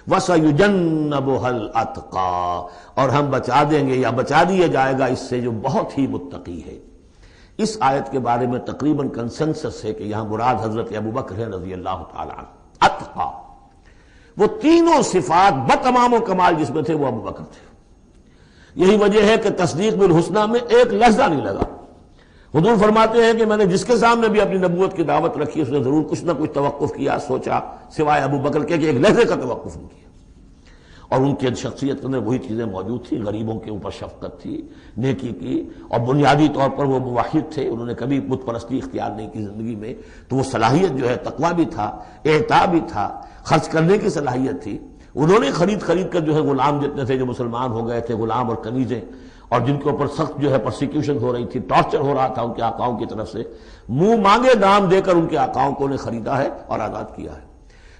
وَسَيُجَنَّبُهَا الْأَتْقَى، اور ہم بچا دیں گے یا بچا دیا جائے گا اس سے جو بہت ہی متقی ہے۔ اس آیت کے بارے میں تقریباً کنسنسس ہے کہ یہاں مراد حضرت ابوبکر ہے رضی اللہ تعالی عنہ۔ اتقا، وہ تینوں صفات بتمام و کمال جس میں تھے وہ ابوبکر تھے۔ یہی وجہ ہے کہ تصدیق بالحسنہ میں ایک لحظہ نہیں لگا۔ حضور فرماتے ہیں کہ میں نے جس کے سامنے بھی اپنی نبوت کی دعوت رکھی اس نے ضرور کچھ نہ کچھ توقف کیا، سوچا، سوائے ابوبکر کے کہ ایک لحظے کا توقف نہیں کیا۔ اور ان کی شخصیت کے اندر وہی چیزیں موجود تھیں، غریبوں کے اوپر شفقت تھی، نیکی کی، اور بنیادی طور پر وہ موحد تھے، انہوں نے کبھی بت پرستی اختیار نہیں کی زندگی میں، تو وہ صلاحیت جو ہے تقویٰ بھی تھا، اعطاء بھی تھا، خرچ کرنے کی صلاحیت تھی۔ انہوں نے خرید کر جو ہے غلام جتنے تھے جو مسلمان ہو گئے تھے، غلام اور کنیزیں، اور جن کے اوپر سخت جو ہے پرسیکیوشن ہو رہی تھی، ٹارچر ہو رہا تھا ان کے آقاؤں کی طرف سے، منہ مانگے دام دے کر ان کے آقاؤں کو نے خریدا ہے اور آزاد کیا ہے۔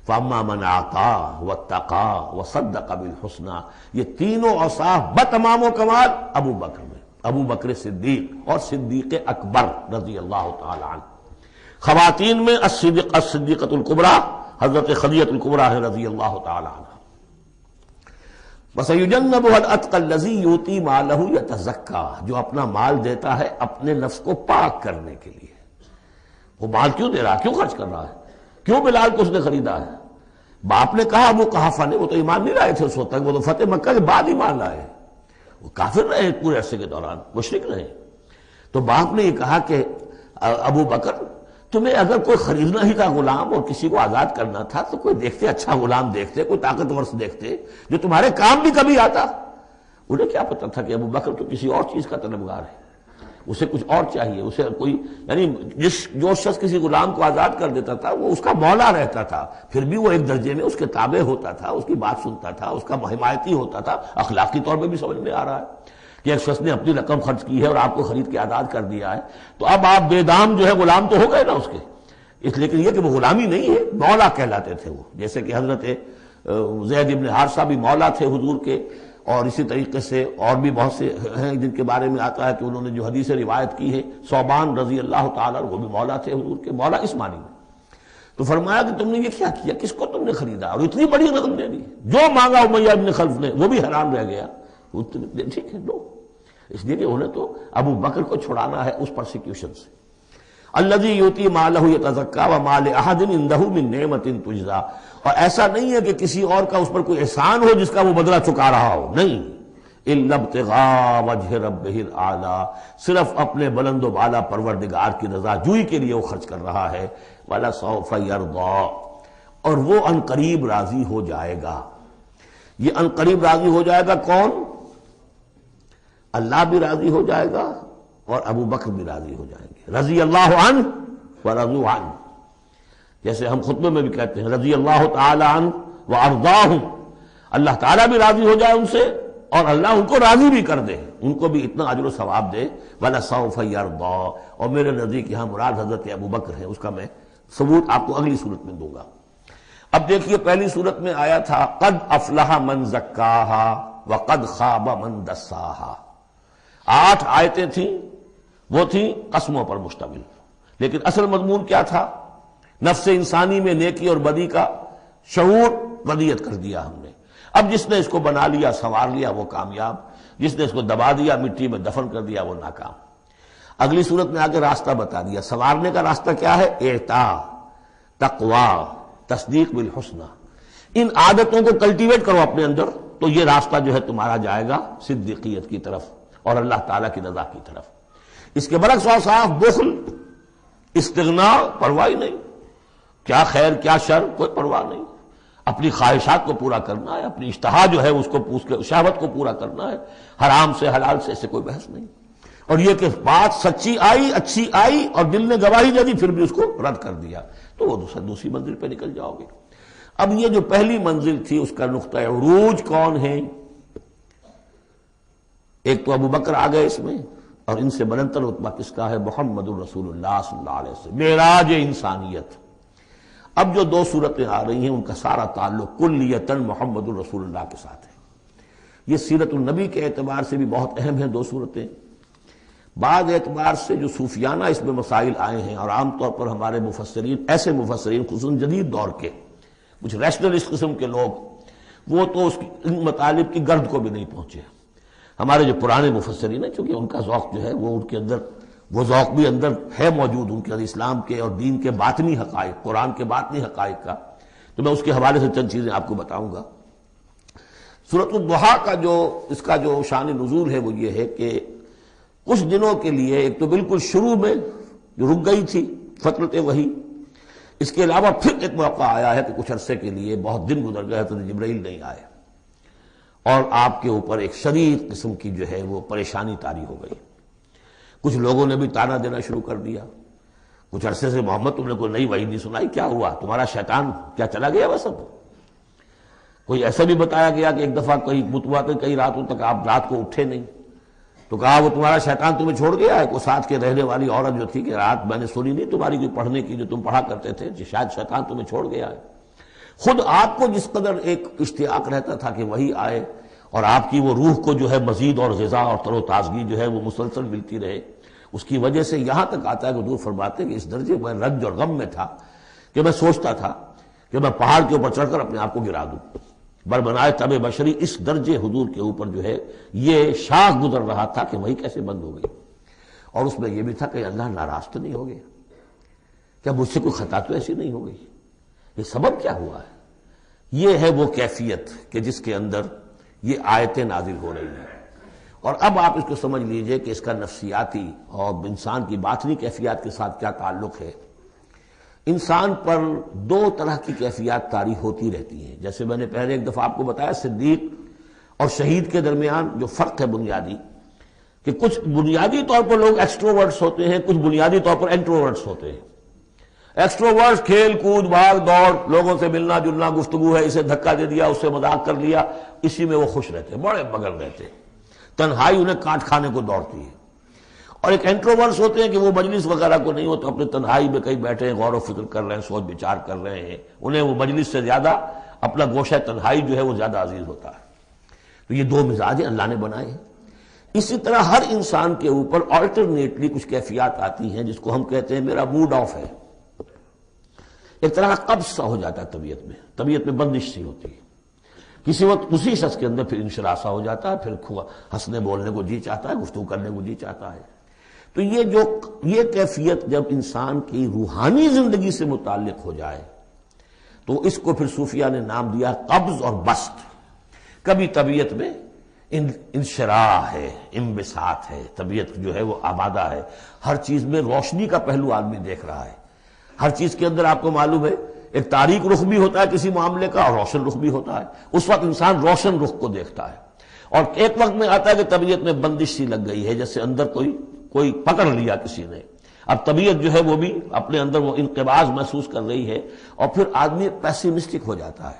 فَأَمَّا مَنْ أَعْطَىٰ وَاتَّقَىٰ وَصَدَّقَ بِالْحُسْنَىٰ، یہ تینوں اوصاف بتمام و کمال ابو بکر میں، ابو بکر صدیق اور صدیق اکبر رضی اللہ تعالی عنہ۔ خواتین میں الصدیقۃ الکبریٰ حضرت خدیجہ الکبریٰ رضی اللہ تعالی عنہ۔ وَسَيُجَنَّبُهَا الْأَتْقَى الَّذِي يُؤْتِي مَالَهُ يَتَزَكَّىٰ، جو اپنا مال دیتا ہے اپنے نفس کو پاک کرنے کے لیے۔ وہ مال کیوں دے رہا ہے؟ کیوں خرچ کر رہا ہے؟ کیوں بلال کو اس نے خریدا ہے؟ باپ نے کہا ابو قحافہ نے، وہ تو ایمان نہیں لائے تھے اس وقت تک، وہ تو فتح مکہ کے بعد ایمان لائے، وہ کافر رہے پورے عرصے کے دوران، مشرک رہے۔ تو باپ نے یہ کہا کہ ابو بکر تمہیں اگر کوئی خریدنا ہی تھا غلام اور کسی کو آزاد کرنا تھا تو کوئی دیکھتے اچھا غلام دیکھتے، کوئی طاقتور سے دیکھتے جو تمہارے کام بھی کبھی آتا۔ انہیں کیا پتا تھا کہ ابو بکر تو کسی اور چیز کا طلبگار ہے، اسے کچھ اور چاہیے، اسے کوئی یعنی جو شخص کسی غلام کو آزاد کر دیتا تھا وہ اس کا مولا رہتا تھا، پھر بھی وہ ایک درجے میں اس کے تابع ہوتا تھا، اس کی بات سنتا تھا، اس کا حمایتی ہوتا تھا۔ اخلاقی طور پہ بھی سمجھ میں آ رہا ہے کہ ایک شخص نے اپنی رقم خرچ کی ہے اور آپ کو خرید کے آزاد کر دیا ہے تو اب آپ بے دام جو ہے غلام تو ہو گئے نا اس کے، اس لیکن یہ کہ وہ غلامی نہیں ہے، مولا کہلاتے تھے وہ، جیسے کہ حضرت زید ابن حارثہ بھی مولا تھے حضور کے، اور اسی طریقے سے اور بھی بہت سے ہیں جن کے بارے میں آتا ہے کہ انہوں نے جو حدیث روایت کی ہے، ثوبان رضی اللہ تعالیٰ وہ بھی مولا تھے حضور کے، مولا اس معنی میں۔ تو فرمایا کہ تم نے یہ کیا کیا، کس کو تم نے خریدا اور اتنی بڑی رقم دے دی؟ جو مانگا امیہ ابن خلف نے وہ بھی حیران رہ گیا، ٹھیک ہے دو، اس لیے کہ انہیں تو ابو بکر کو چھڑانا ہے اس پرسیکیوشن سے۔ الذی یؤتی مالہ یتزکیٰ وما لأحد عندہ من نعمت تجزیٰ، اور ایسا نہیں ہے کہ کسی اور کا اس پر کوئی احسان ہو جس کا وہ بدلہ چکا رہا ہو، نہیں، الا ابتغاء وجہ ربہ الاعلیٰ، صرف اپنے بلند و بالا پروردگار کی رضا جوئی کے لیے وہ خرچ کر رہا ہے۔ وَلَسَوْفَ يَرْضَىٰ، اور وہ ان قریب راضی ہو جائے گا۔ یہ ان قریب راضی ہو جائے گا کون؟ اللہ بھی راضی ہو جائے گا اور ابو بکر بھی راضی ہو جائیں گے، رضی اللہ عنہ ورضوا عنہ، جیسے ہم خطبے میں بھی کہتے ہیں رضی اللہ تعالی عنہ وارضاہ، اللہ تعالیٰ بھی راضی ہو جائے ان سے اور اللہ ان کو راضی بھی کر دے، ان کو بھی اتنا اجر و ثواب دے۔ وَلَسَوْفَ يَرْضَىٰ، اور میرے نزدیک یہاں مراد حضرت ابو بکر ہے، اس کا میں ثبوت آپ کو اگلی صورت میں دوں گا۔ اب دیکھیے پہلی صورت میں آیا تھا قد افلح من زکاہا وقد خاب من دساہا، 8 آیتیں تھیں، وہ تھیں قسموں پر مشتمل، لیکن اصل مضمون کیا تھا؟ نفس انسانی میں نیکی اور بدی کا شعور ودیت کر دیا ہم نے۔ اب جس نے اس کو بنا لیا، سنوار لیا، وہ کامیاب، جس نے اس کو دبا دیا، مٹی میں دفن کر دیا، وہ ناکام۔ اگلی صورت میں آگے راستہ بتا دیا. سنوارنے کا راستہ کیا ہے؟ اعطاء، تقوی، تصدیق بالحسنى. ان عادتوں کو کلٹیویٹ کرو اپنے اندر تو یہ راستہ جو ہے تمہارا جائے گا صدیقیت کی طرف اور اللہ تعالیٰ کی رضا کی طرف. اس کے برعکس اور صاف بخل، استغناء، پرواہ نہیں، کیا خیر کیا شر کوئی پرواہ نہیں. اپنی خواہشات کو پورا کرنا ہے، اپنی اشتہا جو ہے اس کو شہوت کو پورا کرنا ہے، حرام سے حلال سے اسے کوئی بحث نہیں. اور یہ کہ بات سچی آئی، اچھی آئی اور دل نے گواہی دے دی پھر بھی اس کو رد کر دیا تو وہ دوسری منزل پہ نکل جاؤ گے. اب یہ جو پہلی منزل تھی اس کا نقطہ عروج کون ہے؟ ایک تو ابو بکر آ گئے اس میں، اور ان سے بلندتر رتبہ کس کا ہے؟ محمد الرسول اللہ صلی اللہ علیہ وسلم، معراج انسانیت. اب جو دو صورتیں آ رہی ہیں ان کا سارا تعلق کلیتاً محمد الرسول اللہ کے ساتھ ہے. یہ سیرت النبی کے اعتبار سے بھی بہت اہم ہیں دو صورتیں. بعض اعتبار سے جو صوفیانہ اس میں مسائل آئے ہیں، اور عام طور پر ہمارے مفسرین، ایسے مفسرین خصوصاً جدید دور کے کچھ ریشنلسٹ قسم کے لوگ، وہ تو ان مطالب کی گرد کو بھی نہیں پہنچے. ہمارے جو پرانے مفسرین ہیں چونکہ ان کا ذوق جو ہے وہ ان کے اندر، وہ ذوق بھی اندر ہے موجود ان کے اندر، اسلام کے اور دین کے باطنی حقائق، قرآن کے باطنی حقائق کا. تو میں اس کے حوالے سے چند چیزیں آپ کو بتاؤں گا. سورۃ الضحیٰ کا جو اس کا جو شان نزول ہے وہ یہ ہے کہ کچھ دنوں کے لیے، ایک تو بالکل شروع میں جو رک گئی تھی فترت وحی، اس کے علاوہ پھر ایک موقع آیا ہے کہ کچھ عرصے کے لیے بہت دن گزر گئے تو جبرائیل نہیں آئے اور آپ کے اوپر ایک شدید قسم کی جو ہے وہ پریشانی طاری ہو گئی. کچھ لوگوں نے بھی تانا دینا شروع کر دیا. کچھ عرصے سے محمد تم نے کوئی نئی وحی نہیں سنائی، کیا ہوا؟ تمہارا شیطان کیا چلا گیا بس؟ اب کوئی ایسا بھی بتایا گیا کہ ایک دفعہ کہیں متوا کے کئی راتوں تک آپ رات کو اٹھے نہیں، تو کہا وہ تمہارا شیطان تمہیں چھوڑ گیا ہے. کوئی ساتھ کے رہنے والی عورت جو تھی کہ رات میں نے سنی نہیں تمہاری کوئی پڑھنے کی جو تم پڑھا کرتے تھے، شاید شیطان تمہیں چھوڑ گیا ہے. خود آپ کو جس قدر ایک اشتیاق رہتا تھا کہ وہی آئے اور آپ کی وہ روح کو جو ہے مزید اور غذا اور تر و تازگی جو ہے وہ مسلسل ملتی رہے، اس کی وجہ سے یہاں تک آتا ہے کہ حضور فرماتے کہ اس درجے میں رنج اور غم میں تھا کہ میں سوچتا تھا کہ میں پہاڑ کے اوپر چڑھ کر اپنے آپ کو گرا دوں. بربنائے تب بشری، اس درجے حضور کے اوپر جو ہے یہ شاخ گزر رہا تھا کہ وہی کیسے بند ہو گئی. اور اس میں یہ بھی تھا کہ اللہ ناراض تو نہیں ہو گیا، کیا مجھ سے کوئی خطا تو ایسی نہیں ہو گئی، یہ سبب کیا ہوا ہے؟ یہ ہے وہ کیفیت کہ جس کے اندر یہ آیتیں نازل ہو رہی ہیں. اور اب آپ اس کو سمجھ لیجئے کہ اس کا نفسیاتی اور انسان کی باطنی کیفیات کے ساتھ کیا تعلق ہے. انسان پر دو طرح کی کیفیات طاری ہوتی رہتی ہیں. جیسے میں نے پہلے ایک دفعہ آپ کو بتایا صدیق اور شہید کے درمیان جو فرق ہے بنیادی، کہ کچھ بنیادی طور پر لوگ ایکسٹروورٹس ہوتے ہیں، کچھ بنیادی طور پر انٹروورٹس ہوتے ہیں. ایکسٹروورٹس کھیل کود بھاگ دوڑ، لوگوں سے ملنا جلنا، گفتگو ہے، اسے دھکا دے دیا، اس سے مذاق کر لیا، اسی میں وہ خوش رہتے، بڑے مگن رہتے. تنہائی انہیں کاٹ کھانے کو دوڑتی ہے. اور ایک انٹروورٹس ہوتے ہیں کہ وہ مجلس وغیرہ کو نہیں ہوتے، اپنے تنہائی میں کہیں بیٹھے ہیں، غور و فکر کر رہے ہیں، سوچ بچار کر رہے ہیں. انہیں وہ مجلس سے زیادہ اپنا گوشہ تنہائی جو ہے وہ زیادہ عزیز ہوتا ہے. تو یہ دو مزاج اللہ نے بنائے ہیں. اسی طرح ہر انسان کے اوپر آلٹرنیٹلی کچھ کیفیات آتی ہیں جس کو ہم کہتے ہیں میرا موڈ آف ہے. ایک طرح کا قبض سا ہو جاتا ہے طبیعت میں بندش سی ہوتی ہے. کسی وقت اسی شخص کے اندر پھر انشراح سا ہو جاتا ہے، پھر ہنسنے بولنے کو جی چاہتا ہے، گفتگو کرنے کو جی چاہتا ہے. تو یہ کیفیت جب انسان کی روحانی زندگی سے متعلق ہو جائے تو اس کو پھر صوفیہ نے نام دیا قبض اور بسط. کبھی طبیعت میں انشراح ہے، انبساط ہے، طبیعت جو ہے وہ آبادہ ہے، ہر چیز میں روشنی کا پہلو آدمی دیکھ رہا ہے. ہر چیز کے اندر آپ کو معلوم ہے ایک تاریک رخ بھی ہوتا ہے کسی معاملے کا اور روشن رخ بھی ہوتا ہے. اس وقت انسان روشن رخ کو دیکھتا ہے. اور ایک وقت میں آتا ہے کہ طبیعت میں بندش سی لگ گئی ہے، جیسے اندر کوئی پکڑ لیا کسی نے. اب طبیعت جو ہے وہ بھی اپنے اندر وہ انقباض محسوس کر رہی ہے، اور پھر آدمی پیسیمسٹک ہو جاتا ہے،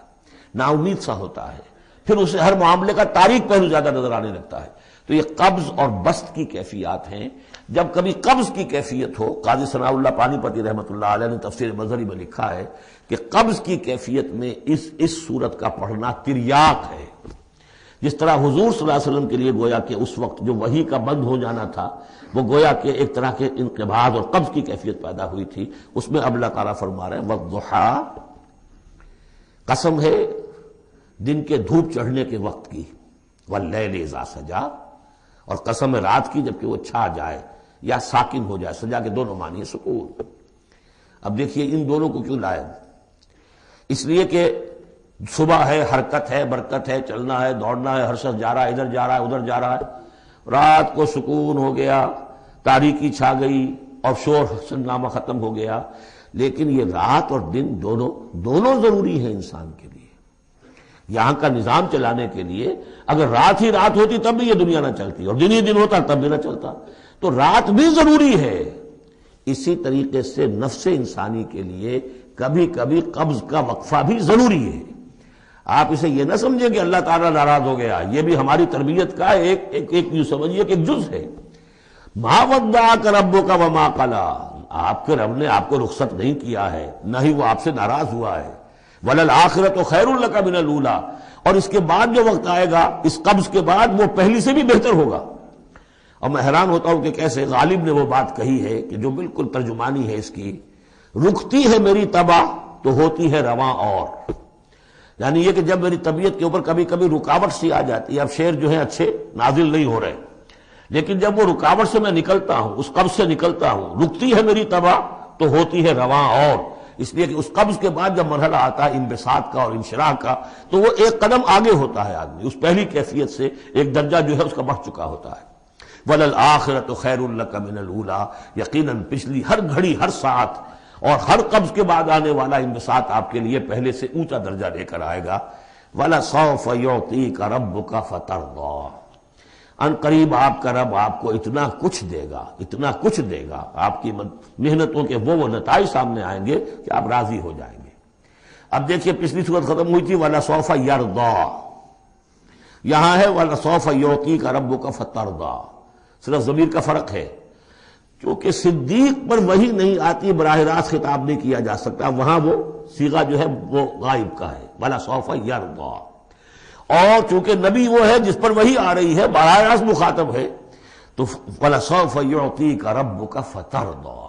نا امید سا ہوتا ہے، پھر اسے ہر معاملے کا تاریک پہلو زیادہ نظر آنے لگتا ہے. تو یہ قبض اور بسط کی کیفیات ہیں. جب کبھی قبض کی کیفیت ہو، قاضی ثناء اللہ پانی پتی رحمۃ اللہ علیہ نے تفسیر مظہری میں لکھا ہے کہ قبض کی کیفیت میں اس صورت کا پڑھنا تریاق ہے. جس طرح حضور صلی اللہ علیہ وسلم کے لیے گویا کہ اس وقت جو وحی کا بند ہو جانا تھا وہ گویا کہ ایک طرح کے انقباض اور قبض کی کیفیت پیدا ہوئی تھی. اس میں اب اللہ تعالیٰ فرما رہے ہیں والضحیٰ، قسم ہے دن کے دھوپ چڑھنے کے وقت کی، واللیل اذا سجا، اور قسم ہے رات کی جبکہ وہ چھا جائے. یا ساکن ہو جائے. سجا کے دونوں معنی ہے سکون. اب دیکھیے ان دونوں کو کیوں لائے؟ اس لیے کہ صبح ہے، حرکت ہے، برکت ہے، چلنا ہے، دوڑنا ہے، ہر شخص جا رہا ہے، ادھر جا رہا ہے، ادھر جا رہا ہے. رات کو سکون ہو گیا، تاریکی چھا گئی اور شور سنگامہ ختم ہو گیا. لیکن یہ رات اور دن دونوں ضروری ہیں انسان کے لیے. یہاں کا نظام چلانے کے لیے اگر رات ہی رات ہوتی تب بھی یہ دنیا نہ چلتی، اور دن ہی دن ہوتا تب بھی نہ چلتا. تو رات بھی ضروری ہے. اسی طریقے سے نفس انسانی کے لیے کبھی کبھی قبض کا وقفہ بھی ضروری ہے. آپ اسے یہ نہ سمجھیں کہ اللہ تعالیٰ ناراض ہو گیا، یہ بھی ہماری تربیت کا ایک یوں سمجھیے کہ ایک جز ہے. ما ودعک ربک وما قلی، آپ کے رب نے آپ کو رخصت نہیں کیا ہے، نہ ہی وہ آپ سے ناراض ہوا ہے. وَلَلْآخِرَةُ خَيْرٌ لَكَ مِنَ الْأُولَىٰ، اور اس کے بعد جو وقت آئے گا اس قبض کے بعد وہ پہلی سے بھی بہتر ہوگا. اور میں حیران ہوتا ہوں کہ کیسے غالب نے وہ بات کہی ہے کہ جو بالکل ترجمانی ہے اس کی، رکتی ہے میری طبع تو ہوتی ہے رواں اور. یعنی یہ کہ جب میری طبیعت کے اوپر کبھی کبھی رکاوٹ سی آ جاتی ہے، اب شعر جو ہے اچھے نازل نہیں ہو رہے، لیکن جب وہ رکاوٹ سے میں نکلتا ہوں، اس قبض سے نکلتا ہوں، رکتی ہے میری طبع تو ہوتی ہے رواں اور. اس لیے کہ اس قبض کے بعد جب مرحلہ آتا ہے انبساط کا اور انشراح کا تو وہ ایک قدم آگے ہوتا ہے آدمی، اس پہلی کیفیت سے ایک درجہ جو ہے اس کا بڑھ چکا ہوتا ہے. وَلَلْآخِرَةُ خَيْرٌ لَكَ مِنَ الْأُولَىٰ، یقیناً پچھلی ہر گھڑی، ہر ساعت اور ہر قبض کے بعد آنے والا انبساط آپ کے لیے پہلے سے اونچا درجہ لے کر آئے گا. وَلَسَوْفَ يُعْطِيكَ رَبُّكَ فَتَرْضَىٰ، ان قریب آپ کا رب آپ کو اتنا کچھ دے گا، اتنا کچھ دے گا، آپ کی محنتوں کے وہ نتائج سامنے آئیں گے کہ آپ راضی ہو جائیں گے. اب دیکھیے پچھلی صورت ختم ہوئی تھی وَلَسَوْفَ يَرْضَىٰ، یہاں ہے وَلَسَوْفَ يُعْطِيكَ رَبُّكَ فَتَرْضَىٰ. صرف ضمیر کا فرق ہے، کیونکہ صدیق پر وحی نہیں آتی، براہ راست خطاب نہیں کیا جا سکتا، وہاں وہ صیغہ جو ہے وہ غائب کا ہے وَلَسَوْفَ يَرْضَىٰ. اور چونکہ نبی وہ ہے جس پر وحی آ رہی ہے، براہ راست مخاطب ہے، تو وَلَسَوْفَ يُعْطِيكَ رَبُّكَ فَتَرْضَىٰ،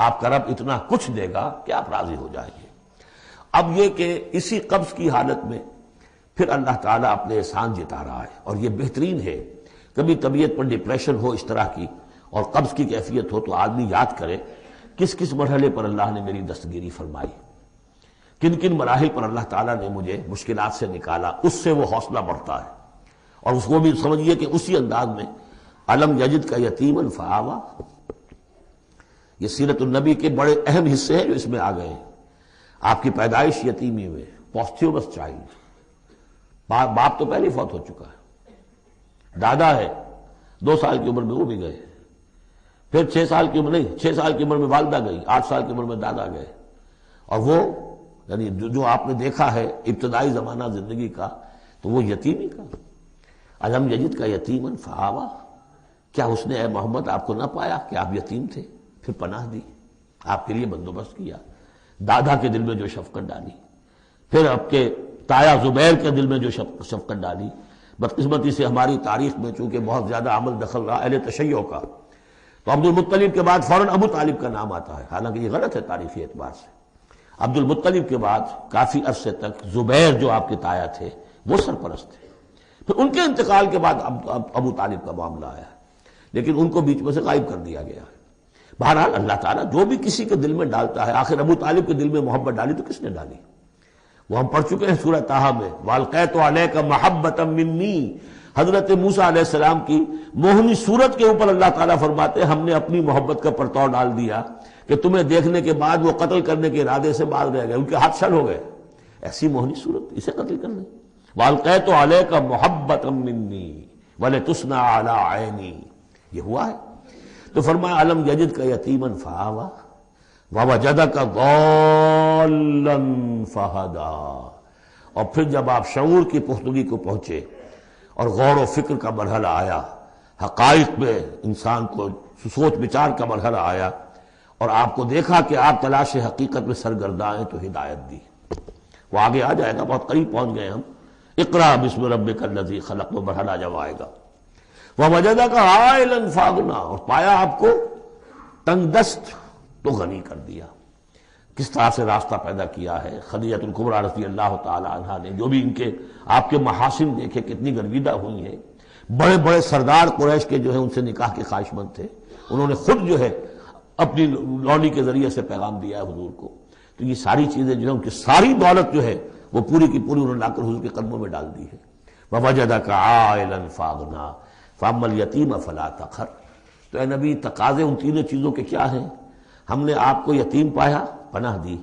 آپ کا رب اتنا کچھ دے گا کہ آپ راضی ہو جائیں گے. اب یہ کہ اسی قبض کی حالت میں پھر اللہ تعالیٰ اپنے احسان جتا رہا ہے، اور یہ بہترین ہے. کبھی طبیعت پر ڈپریشن ہو اس طرح کی اور قبض کی کیفیت ہو تو آدمی یاد کرے کس کس مرحلے پر اللہ نے میری دستگیری فرمائی، کن کن مراحل پر اللہ تعالیٰ نے مجھے مشکلات سے نکالا، اس سے وہ حوصلہ بڑھتا ہے. اور اس کو بھی سمجھیے کہ اسی انداز میں الم یجد کا یتیما فآویٰ، یہ سیرت النبی کے بڑے اہم حصے ہیں جو اس میں آ گئے ہیں. آپ کی پیدائش یتیمی میں، پوسٹیومس چائلڈ، باپ تو پہلے فوت ہو چکا ہے، دادا ہے 2 سال کی عمر میں وہ بھی گئے، پھر 6 سال کی عمر نہیں 6 سال کی عمر میں والدہ گئی، 8 سال کی عمر میں دادا گئے. اور وہ یعنی جو آپ نے دیکھا ہے ابتدائی زمانہ زندگی کا تو وہ یتیمی کا. الم یجد کا یتیما فآویٰ، کیا اس نے اے محمد آپ کو نہ پایا کہ آپ یتیم تھے، پھر پناہ دی، آپ کے لیے بندوبست کیا، دادا کے دل میں جو شفقت ڈالی، پھر آپ کے تایا زبیر کے دل میں جو شفقت ڈالی. بدقسمتی سے ہماری تاریخ میں چونکہ بہت زیادہ عمل دخل رہا اہل تشیع کا، تو عبد المطلب کے بعد فوراً ابو طالب کا نام آتا ہے، حالانکہ یہ غلط ہے تاریخی اعتبار سے. عبد المطلب کے بعد کافی عرصے تک زبیر جو آپ کے تایا تھے وہ سرپرست تھے، پھر ان کے انتقال کے بعد ابو طالب کا معاملہ آیا، لیکن ان کو بیچ میں سے غائب کر دیا گیا. بہرحال اللہ تعالیٰ جو بھی کسی کے دل میں ڈالتا ہے، آخر ابو طالب کے دل میں محبت ڈالی تو کس نے ڈالی؟ وہ ہم پڑھ چکے ہیں سورہ طٰہٰ میں، وَأَلْقَيْتُ عَلَيْكَ مَحَبَّةً مِّنِّي. حضرت موسیٰ علیہ السلام کی موہنی صورت کے اوپر اللہ تعالیٰ فرماتے ہیں ہم نے اپنی محبت کا پرتو ڈال دیا کہ تمہیں دیکھنے کے بعد وہ قتل کرنے کے ارادے سے باز رہ گئے، ان کے ہاتھ شل ہو گئے. ایسی موہنی صورت، اسے قتل کر لیں. وَأَلْقَيْتُ عَلَيْكَ مَحَبَّةً مِّنِّي وَلِتُصْنَعَ عَلَىٰ عَيْنِي، یہ ہوا ہے. تو فرمایا الم یجد کا یتیما فآویٰ ووجدک ضالا فہدیٰ. اور پھر جب آپ شعور کی پختگی کو پہنچے اور غور و فکر کا مرحلہ آیا، حقائق میں انسان کو سوچ بچار کا مرحلہ آیا اور آپ کو دیکھا کہ آپ تلاش حقیقت میں سرگرداں ہیں تو ہدایت دی. وہ آگے آ جائے گا، بہت قریب پہنچ گئے ہم. اقرأ بسم ربک الذی خلق وہ مرحلہ جب آئے گا. ووجدک عائلا فاغنیٰ، اور پایا آپ کو تنگ دست تو غنی کر دیا. کس طرح سے راستہ پیدا کیا ہے. خدیجہ الکبریٰ رضی اللہ تعالی عنہا نے جو بھی ان کے آپ کے محاسن دیکھے کتنی گرویدہ ہوئی ہیں. بڑے بڑے سردار قریش کے جو ہے ان سے نکاح کے خواہش مند تھے، انہوں نے خود جو ہے اپنی لونی کے ذریعے سے پیغام دیا ہے حضور کو. تو یہ ساری چیزیں جو ہے ان کی ساری دولت جو ہے وہ پوری کی پوری انہوں نے لا کر حضور کے قدموں میں ڈال دی ہے. وَوَجَدَكَ عَائِلًا فَأَغْنَىٰ فَأَمَّا الْيَتِيمَ فَلَا تَقْهَرْ. تو اے نبی تقاضے ان تینوں چیزوں کے کیا ہیں؟ ہم نے آپ کو یتیم پایا، پناہ دی،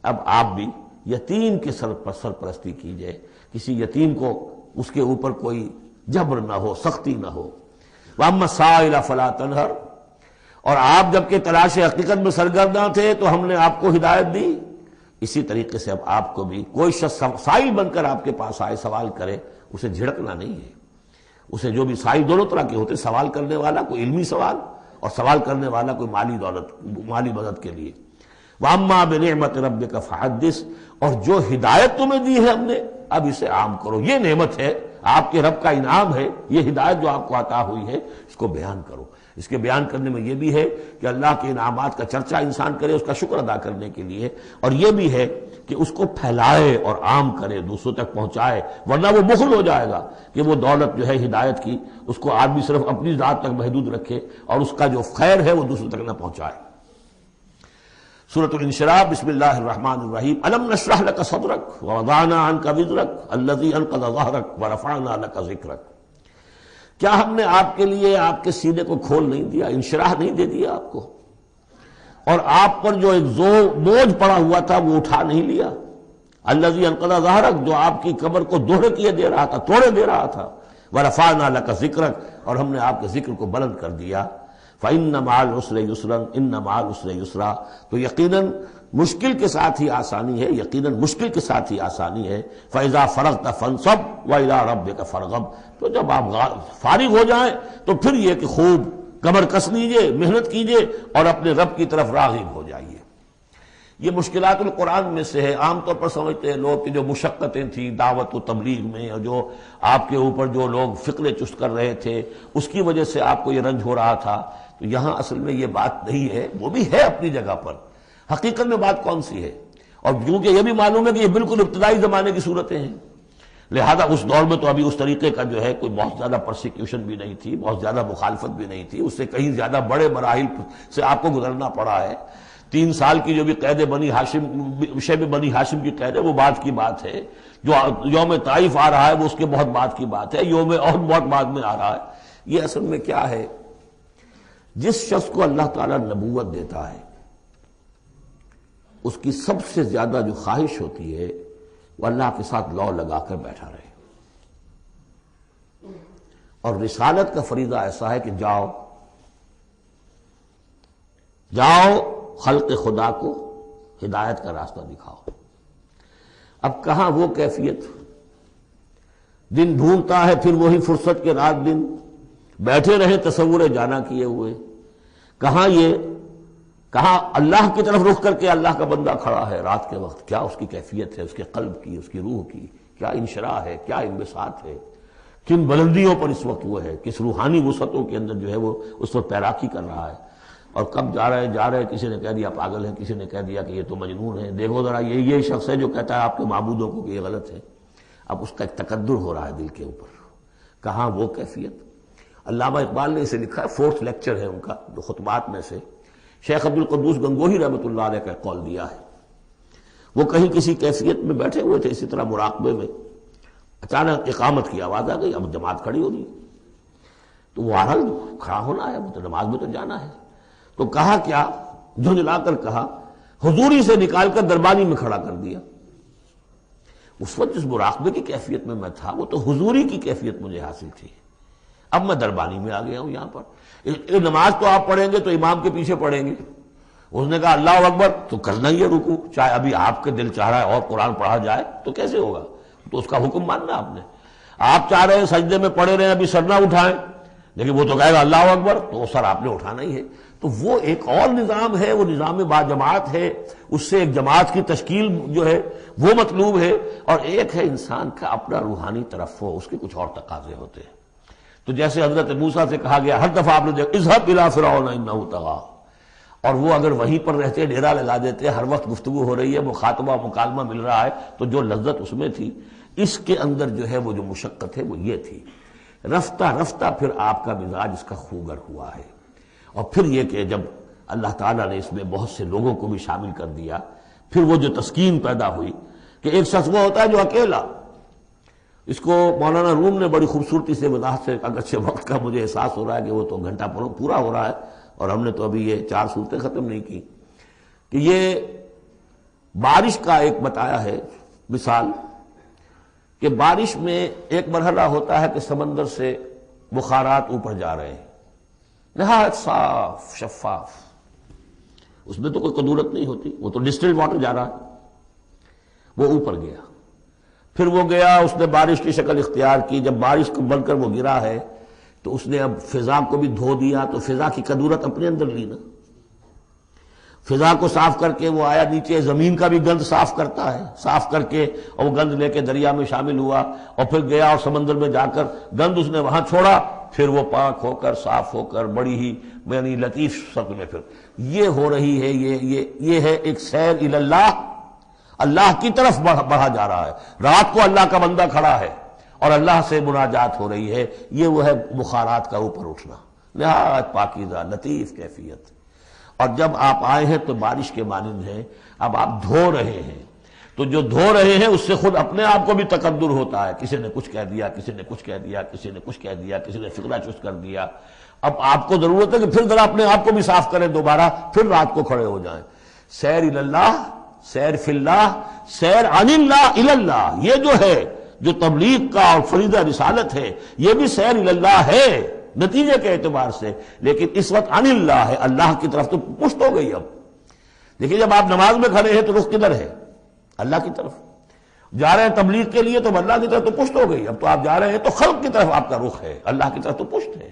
اب آپ بھی یتیم کے سرپرستی کیجئے، کسی یتیم کو اس کے اوپر کوئی جبر نہ ہو، سختی نہ ہو. وَأَمَّا السَّائِلَ فَلَا تَنْهَرْ. اور آپ جب کہ تلاش حقیقت میں سرگرداں تھے تو ہم نے آپ کو ہدایت دی، اسی طریقے سے اب آپ کو بھی کوئی شخص سائل بن کر آپ کے پاس آئے، سوال کرے، اسے جھڑکنا نہیں ہے. اسے جو بھی سائل دونوں طرح کے ہوتے، سوال کرنے والا کوئی علمی سوال اور سوال کرنے والا کوئی مالی مدد کے لیے. وَأَمَّا بِنِعْمَةِ رَبِّكَ فَحَدِّثْ. اور جو ہدایت تمہیں دی ہے ہم نے اب اسے عام کرو، یہ نعمت ہے، آپ کے رب کا انعام ہے، یہ ہدایت جو آپ کو عطا ہوئی ہے اس کو بیان کرو. اس کے بیان کرنے میں یہ بھی ہے کہ اللہ کے انعامات کا چرچا انسان کرے اس کا شکر ادا کرنے کے لیے، اور یہ بھی ہے کہ اس کو پھیلائے اور عام کرے، دوسروں تک پہنچائے، ورنہ وہ بخل ہو جائے گا کہ وہ دولت جو ہے ہدایت کی اس کو آدمی صرف اپنی ذات تک محدود رکھے اور اس کا جو خیر ہے وہ دوسروں تک نہ پہنچائے. سورۃ الانشراح، بسم اللہ الرحمن الرحیم. الم نشرح لک صدرک ووضعنا عنک وزرک الذی انقض ظہرک ورفعنا لک ذکرک. کیا ہم نے آپ کے لیے آپ کے سینے کو کھول نہیں دیا، انشراح نہیں دے دیا آپ کو، اور آپ پر جو ایک بوجھ پڑا ہوا تھا وہ اٹھا نہیں لیا. الذی انقض ظہرک، جو آپ کی کمر کو دوہرے کیے دے رہا تھا، توڑے دے رہا تھا. ورفعنا لک ذکرک، اور ہم نے آپ کے ذکر کو بلند کر دیا. فإن مع العسر يسرا إن مع العسر يسرا. تو یقیناً مشکل کے ساتھ ہی آسانی ہے، یقیناً مشکل کے ساتھ ہی آسانی ہے. فإذا فرغت فانصب وإلى ربك فارغب. تو جب آپ فارغ ہو جائیں تو پھر یہ کہ خوب کمر کس لیجئے، محنت کیجئے اور اپنے رب کی طرف راغب ہو جائیے. یہ مشکلات القرآن میں سے ہے. عام طور پر سمجھتے ہیں لوگ کہ جو مشقتیں تھیں دعوت و تبلیغ میں، اور جو آپ کے اوپر جو لوگ فکرے چست کر رہے تھے اس کی وجہ سے آپ کو یہ رنج ہو رہا تھا. تو یہاں اصل میں یہ بات نہیں ہے، وہ بھی ہے اپنی جگہ پر. حقیقت میں بات کون سی ہے؟ اور کیونکہ یہ بھی معلوم ہے کہ یہ بالکل ابتدائی زمانے کی صورتیں ہیں، لہذا اس دور میں تو ابھی اس طریقے کا جو ہے کوئی بہت زیادہ پرسیکیوشن بھی نہیں تھی، بہت زیادہ مخالفت بھی نہیں تھی. اس سے کہیں زیادہ بڑے مراحل سے آپ کو گزرنا پڑا ہے. 3 سال کی جو بھی قید بنی ہاشم، شیب بنی ہاشم کی قید ہے، وہ بعد کی بات ہے. جو یوم طائف آ رہا ہے وہ اس کے بہت بعد کی بات ہے. یوم اور بہت بعد میں آ رہا ہے. یہ اصل میں کیا ہے؟ جس شخص کو اللہ تعالیٰ نبوت دیتا ہے اس کی سب سے زیادہ جو خواہش ہوتی ہے وہ اللہ کے ساتھ لو لگا کر بیٹھا رہے. اور رسالت کا فریضہ ایسا ہے کہ جاؤ خلق خدا کو ہدایت کا راستہ دکھاؤ. اب کہاں وہ کیفیت؟ دن ڈھونڈتا ہے پھر وہی فرصت کے رات دن بیٹھے رہے تصور جانا کیے ہوئے. کہاں اللہ کی طرف رخ کر کے اللہ کا بندہ کھڑا ہے رات کے وقت. کیا اس کی کیفیت ہے، اس کے قلب کی، اس کی روح کی؟ کیا انشراح ہے، کیا انبساط ہے، کن بلندیوں پر اس وقت وہ ہے، کس روحانی وسعتوں کے اندر جو ہے وہ اس وقت تیراکی کر رہا ہے. اور کب جا رہے کسی نے کہہ دیا پاگل ہے، کسی نے کہہ دیا کہ یہ تو مجنون ہے. دیکھو ذرا یہ شخص ہے جو کہتا ہے آپ کے معبودوں کو کہ یہ غلط ہے. اب اس کا ایک تقدر ہو رہا ہے دل کے اوپر. کہاں وہ کیفیت؟ علامہ اقبال نے اسے لکھا ہے، 4th لیکچر ہے ان کا جو خطبات میں سے. شیخ عبد القدوس گنگوہی رحمۃ اللہ علیہ کا قول دیا ہے. وہ کہیں کسی کیفیت میں بیٹھے ہوئے تھے اسی طرح مراقبے میں، اچانک اقامت کی آواز آ گئی. اب جماعت کھڑی ہو رہی ہے تو وہ آرہا کھڑا ہونا ہے، تو نماز میں تو جانا ہے. تو کہا کیا؟ جھنجلا کر کہا، حضوری سے نکال کر دربانی میں کھڑا کر دیا. اس وقت جس مراقبے کی کیفیت میں میں تھا وہ تو حضوری کی کیفیت مجھے حاصل تھی. اب میں دربانی میں آ گیا ہوں. یہاں پر نماز تو آپ پڑھیں گے تو امام کے پیچھے پڑھیں گے. اس نے کہا اللہ اکبر تو کرنا ہی ہے رکوع، چاہے ابھی آپ کے دل چاہ رہا ہے اور قرآن پڑھا جائے تو کیسے ہوگا؟ تو اس کا حکم ماننا آپ نے. آپ چاہ رہے ہیں سجدے میں پڑے رہے ابھی سر نہ اٹھائیں، لیکن وہ تو کہے گا اللہ اکبر، تو سر آپ نے اٹھانا ہی ہے. تو وہ ایک اور نظام ہے، وہ نظام با جماعت ہے. اس سے ایک جماعت کی تشکیل جو ہے وہ مطلوب ہے، اور ایک ہے انسان کا اپنا روحانی طرف ہو، اس کے کچھ اور تقاضے ہوتے ہیں. تو جیسے حضرت موسیٰ سے کہا گیا، ہر دفعہ آپ نے دیکھا اذهب الى فرعون انه طغى، اور وہ اگر وہیں پر رہتے ڈیرا لگا دیتے، ہر وقت گفتگو ہو رہی ہے، مخاطبہ مکالمہ مل رہا ہے، تو جو لذت اس میں تھی، اس کے اندر جو ہے وہ جو مشقت ہے وہ یہ تھی رفتہ رفتہ پھر آپ کا مزاج اس کا خوگر ہوا ہے. اور پھر یہ کہ جب اللہ تعالیٰ نے اس میں بہت سے لوگوں کو بھی شامل کر دیا، پھر وہ جو تسکین پیدا ہوئی کہ ایک شخص وہ ہوتا ہے جو اکیلا. اس کو مولانا روم نے بڑی خوبصورتی سے وضاحت سے، اگرچہ وقت کا مجھے احساس ہو رہا ہے کہ وہ تو گھنٹہ پورا ہو رہا ہے اور ہم نے تو ابھی یہ 4 صورتیں ختم نہیں کی، کہ یہ بارش کا ایک بتایا ہے مثال کہ بارش میں ایک مرحلہ ہوتا ہے کہ سمندر سے بخارات اوپر جا رہے ہیں، نہایت صاف شفاف، اس میں تو کوئی قدورت نہیں ہوتی، وہ تو ڈسٹلڈ واٹر جا رہا ہے. وہ اوپر گیا، پھر وہ گیا، اس نے بارش کی شکل اختیار کی. جب بارش کو بن کر وہ گرا ہے تو اس نے اب فضا کو بھی دھو دیا، تو فضا کی قدورت اپنے اندر لی نا. فضا کو صاف کر کے وہ آیا نیچے، زمین کا بھی گند صاف کرتا ہے، صاف کر کے اور وہ گند لے کے دریا میں شامل ہوا، اور پھر گیا اور سمندر میں جا کر گند اس نے وہاں چھوڑا، پھر وہ پاک ہو کر صاف ہو کر بڑی ہی یعنی لطیف شکل میں پھر یہ ہو رہی ہے. یہ ہے ایک سیر الی اللہ، اللہ کی طرف بڑھا جا رہا ہے. رات کو اللہ کا بندہ کھڑا ہے اور اللہ سے مناجات ہو رہی ہے. یہ وہ ہے بخارات کا اوپر اٹھنا، نہایت پاکیزہ لطیف کیفیت. اور جب آپ آئے ہیں تو بارش کے مانند ہیں، اب آپ دھو رہے ہیں، تو جو دھو رہے ہیں اس سے خود اپنے آپ کو بھی تقدر ہوتا ہے. کسی نے کچھ کہہ دیا، کسی نے کچھ کہہ دیا، کسی نے کچھ کہہ دیا، کسی نے فکرہ چست کر دیا. اب آپ کو ضرورت ہے کہ پھر ذرا اپنے آپ کو بھی صاف کریں دوبارہ، پھر رات کو کھڑے ہو جائیں. سیر الی اللہ، سیر فی اللہ، سیر عن اللہ الی اللہ، یہ جو ہے جو تبلیغ کا اور فریضہ رسالت ہے، یہ بھی سیر الی اللہ ہے نتیجے کے اعتبار سے، لیکن اس وقت عن اللہ ہے، اللہ کی طرف تو پشت ہو گئی. اب دیکھیے جب آپ نماز میں کھڑے ہیں تو رخ کدھر ہے؟ اللہ کی طرف. جا رہے ہیں تبلیغ کے لیے تو اللہ کی طرف تو پشت ہو گئی. اب تو آپ جا رہے ہیں تو خلق کی طرف آپ کا رخ ہے، اللہ کی طرف تو پشت ہے.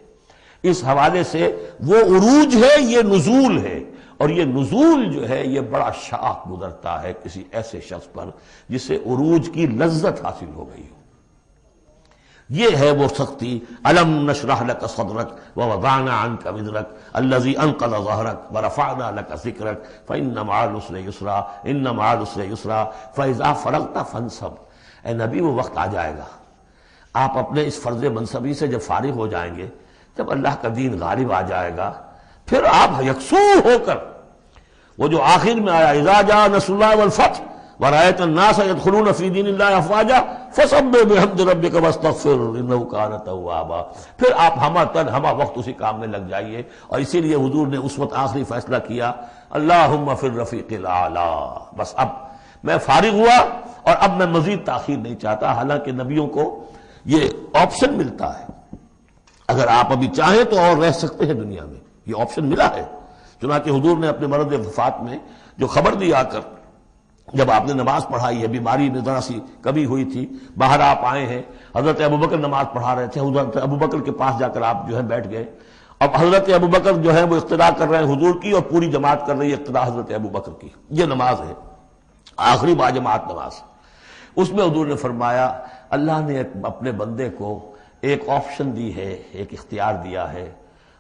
اس حوالے سے وہ عروج ہے، یہ نزول ہے. اور یہ نزول جو ہے یہ بڑا شاق گزرتا ہے کسی ایسے شخص پر جسے عروج کی لذت حاصل ہو گئی ہو. یہ ہے وہ سختی. الم نشرح لک صدرک ووضعنا عنک وزرک الذی انقض ظہرک ورفعنا لک ذکرک فإن مع العسر یسرا ان مع العسر یسرا فإذا فرغت فانصب. اے نبی وہ وقت آ جائے گا، آپ اپنے اس فرض منصبی سے جب فارغ ہو جائیں گے، جب اللہ کا دین غالب آ جائے گا، پھر آپ یکسو ہو کر وہ جو آخر میں آیا اذا جاء نصر اللہ والفتح ورأيت الناس يدخلون في دين الله افواجا فسبح بحمد ربك واستغفر انه كان توابا. پھر آپ ہمہ وقت اسی کام میں لگ جائیے. اور اسی لیے حضور نے اس وقت آخری فیصلہ کیا، اللہم فی الرفیق الاعلی. بس اب میں فارغ ہوا اور اب میں مزید تاخیر نہیں چاہتا. حالانکہ نبیوں کو یہ آپشن ملتا ہے، اگر آپ ابھی چاہیں تو اور رہ سکتے ہیں دنیا میں، یہ آپشن ملا ہے. چنانچہ حضور نے اپنے مرض وفات میں جو خبر دی آ کر، جب آپ نے نماز پڑھائی ہے، بیماری میں ذرا سی کمی ہوئی تھی، باہر آپ آئے ہیں، حضرت ابوبکر نماز پڑھا رہے تھے، حضرت ابوبکر کے پاس جا کر آپ جو ہے بیٹھ گئے. اب حضرت ابوبکر جو ہے وہ اقتدا کر رہے ہیں حضور کی، اور پوری جماعت کر رہی ہے اقتدا حضرت ابوبکر کی. یہ نماز ہے، آخری باجماعت نماز. اس میں حضور نے فرمایا اللہ نے اپنے بندے کو ایک آپشن دی ہے، ایک اختیار دیا ہے.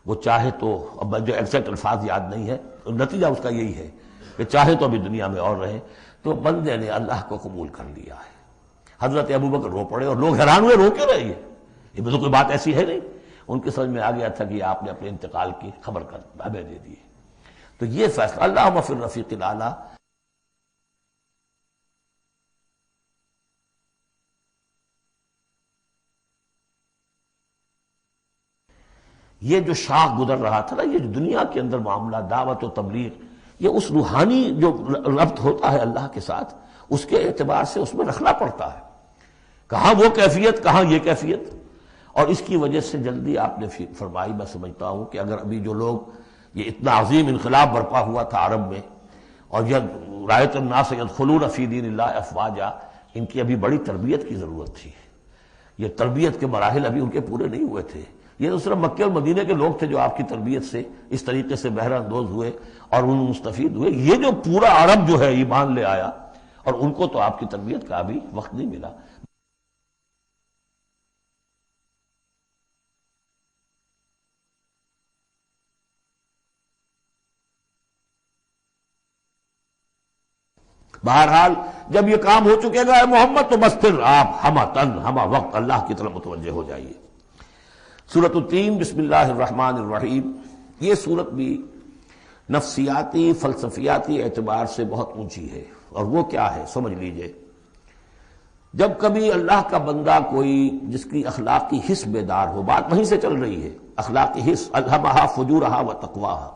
وہ چاہے تو، اب جو ایگزیکٹ الفاظ یاد نہیں ہے، نتیجہ اس کا یہی ہے کہ چاہے تو ابھی دنیا میں اور رہے. تو بندے نے اللہ کو قبول کر لیا ہے. حضرت ابوبکر رو پڑے اور لوگ حیران ہوئے، رو کیوں رہی ہے، یہ تو کوئی بات ایسی ہے نہیں. ان کی سمجھ میں آ گیا تھا کہ آپ نے اپنے انتقال کی خبر کر ہمیں دے دی. تو یہ فیصلہ اللہم فی الرفیق الاعلی. یہ جو شاخ گزر رہا تھا نا، یہ جو دنیا کے اندر معاملہ دعوت و تبلیغ، یہ اس روحانی جو ربط ہوتا ہے اللہ کے ساتھ، اس کے اعتبار سے اس میں رکھنا پڑتا ہے. کہاں وہ کیفیت، کہاں یہ کیفیت. اور اس کی وجہ سے جلدی آپ نے فرمائی، میں سمجھتا ہوں کہ اگر ابھی جو لوگ، یہ اتنا عظیم انقلاب برپا ہوا تھا عرب میں، اور یہ رأیت الناس يدخلون فی دین اللہ افواجا، ان کی ابھی بڑی تربیت کی ضرورت تھی. یہ تربیت کے مراحل ابھی ان کے پورے نہیں ہوئے تھے. یہ تو صرف مکے اور مدینے کے لوگ تھے جو آپ کی تربیت سے اس طریقے سے بہرہ اندوز ہوئے اور ان مستفید ہوئے. یہ جو پورا عرب جو ہے ایمان لے آیا، اور ان کو تو آپ کی تربیت کا بھی وقت نہیں ملا. بہرحال جب یہ کام ہو چکے گا اے محمد، تو بس پھر آپ ہمہ تن ہمہ وقت اللہ کی طرف متوجہ ہو جائیے. سورۃ التین بسم اللہ الرحمن الرحیم، یہ سورت بھی نفسیاتی فلسفیاتی اعتبار سے بہت اونچی ہے، اور وہ کیا ہے سمجھ لیجئے۔ جب کبھی اللہ کا بندہ کوئی جس کی اخلاقی حس بیدار ہو، بات وہیں سے چل رہی ہے، اخلاقی حس، الہمہا فجورہا و تقواہا،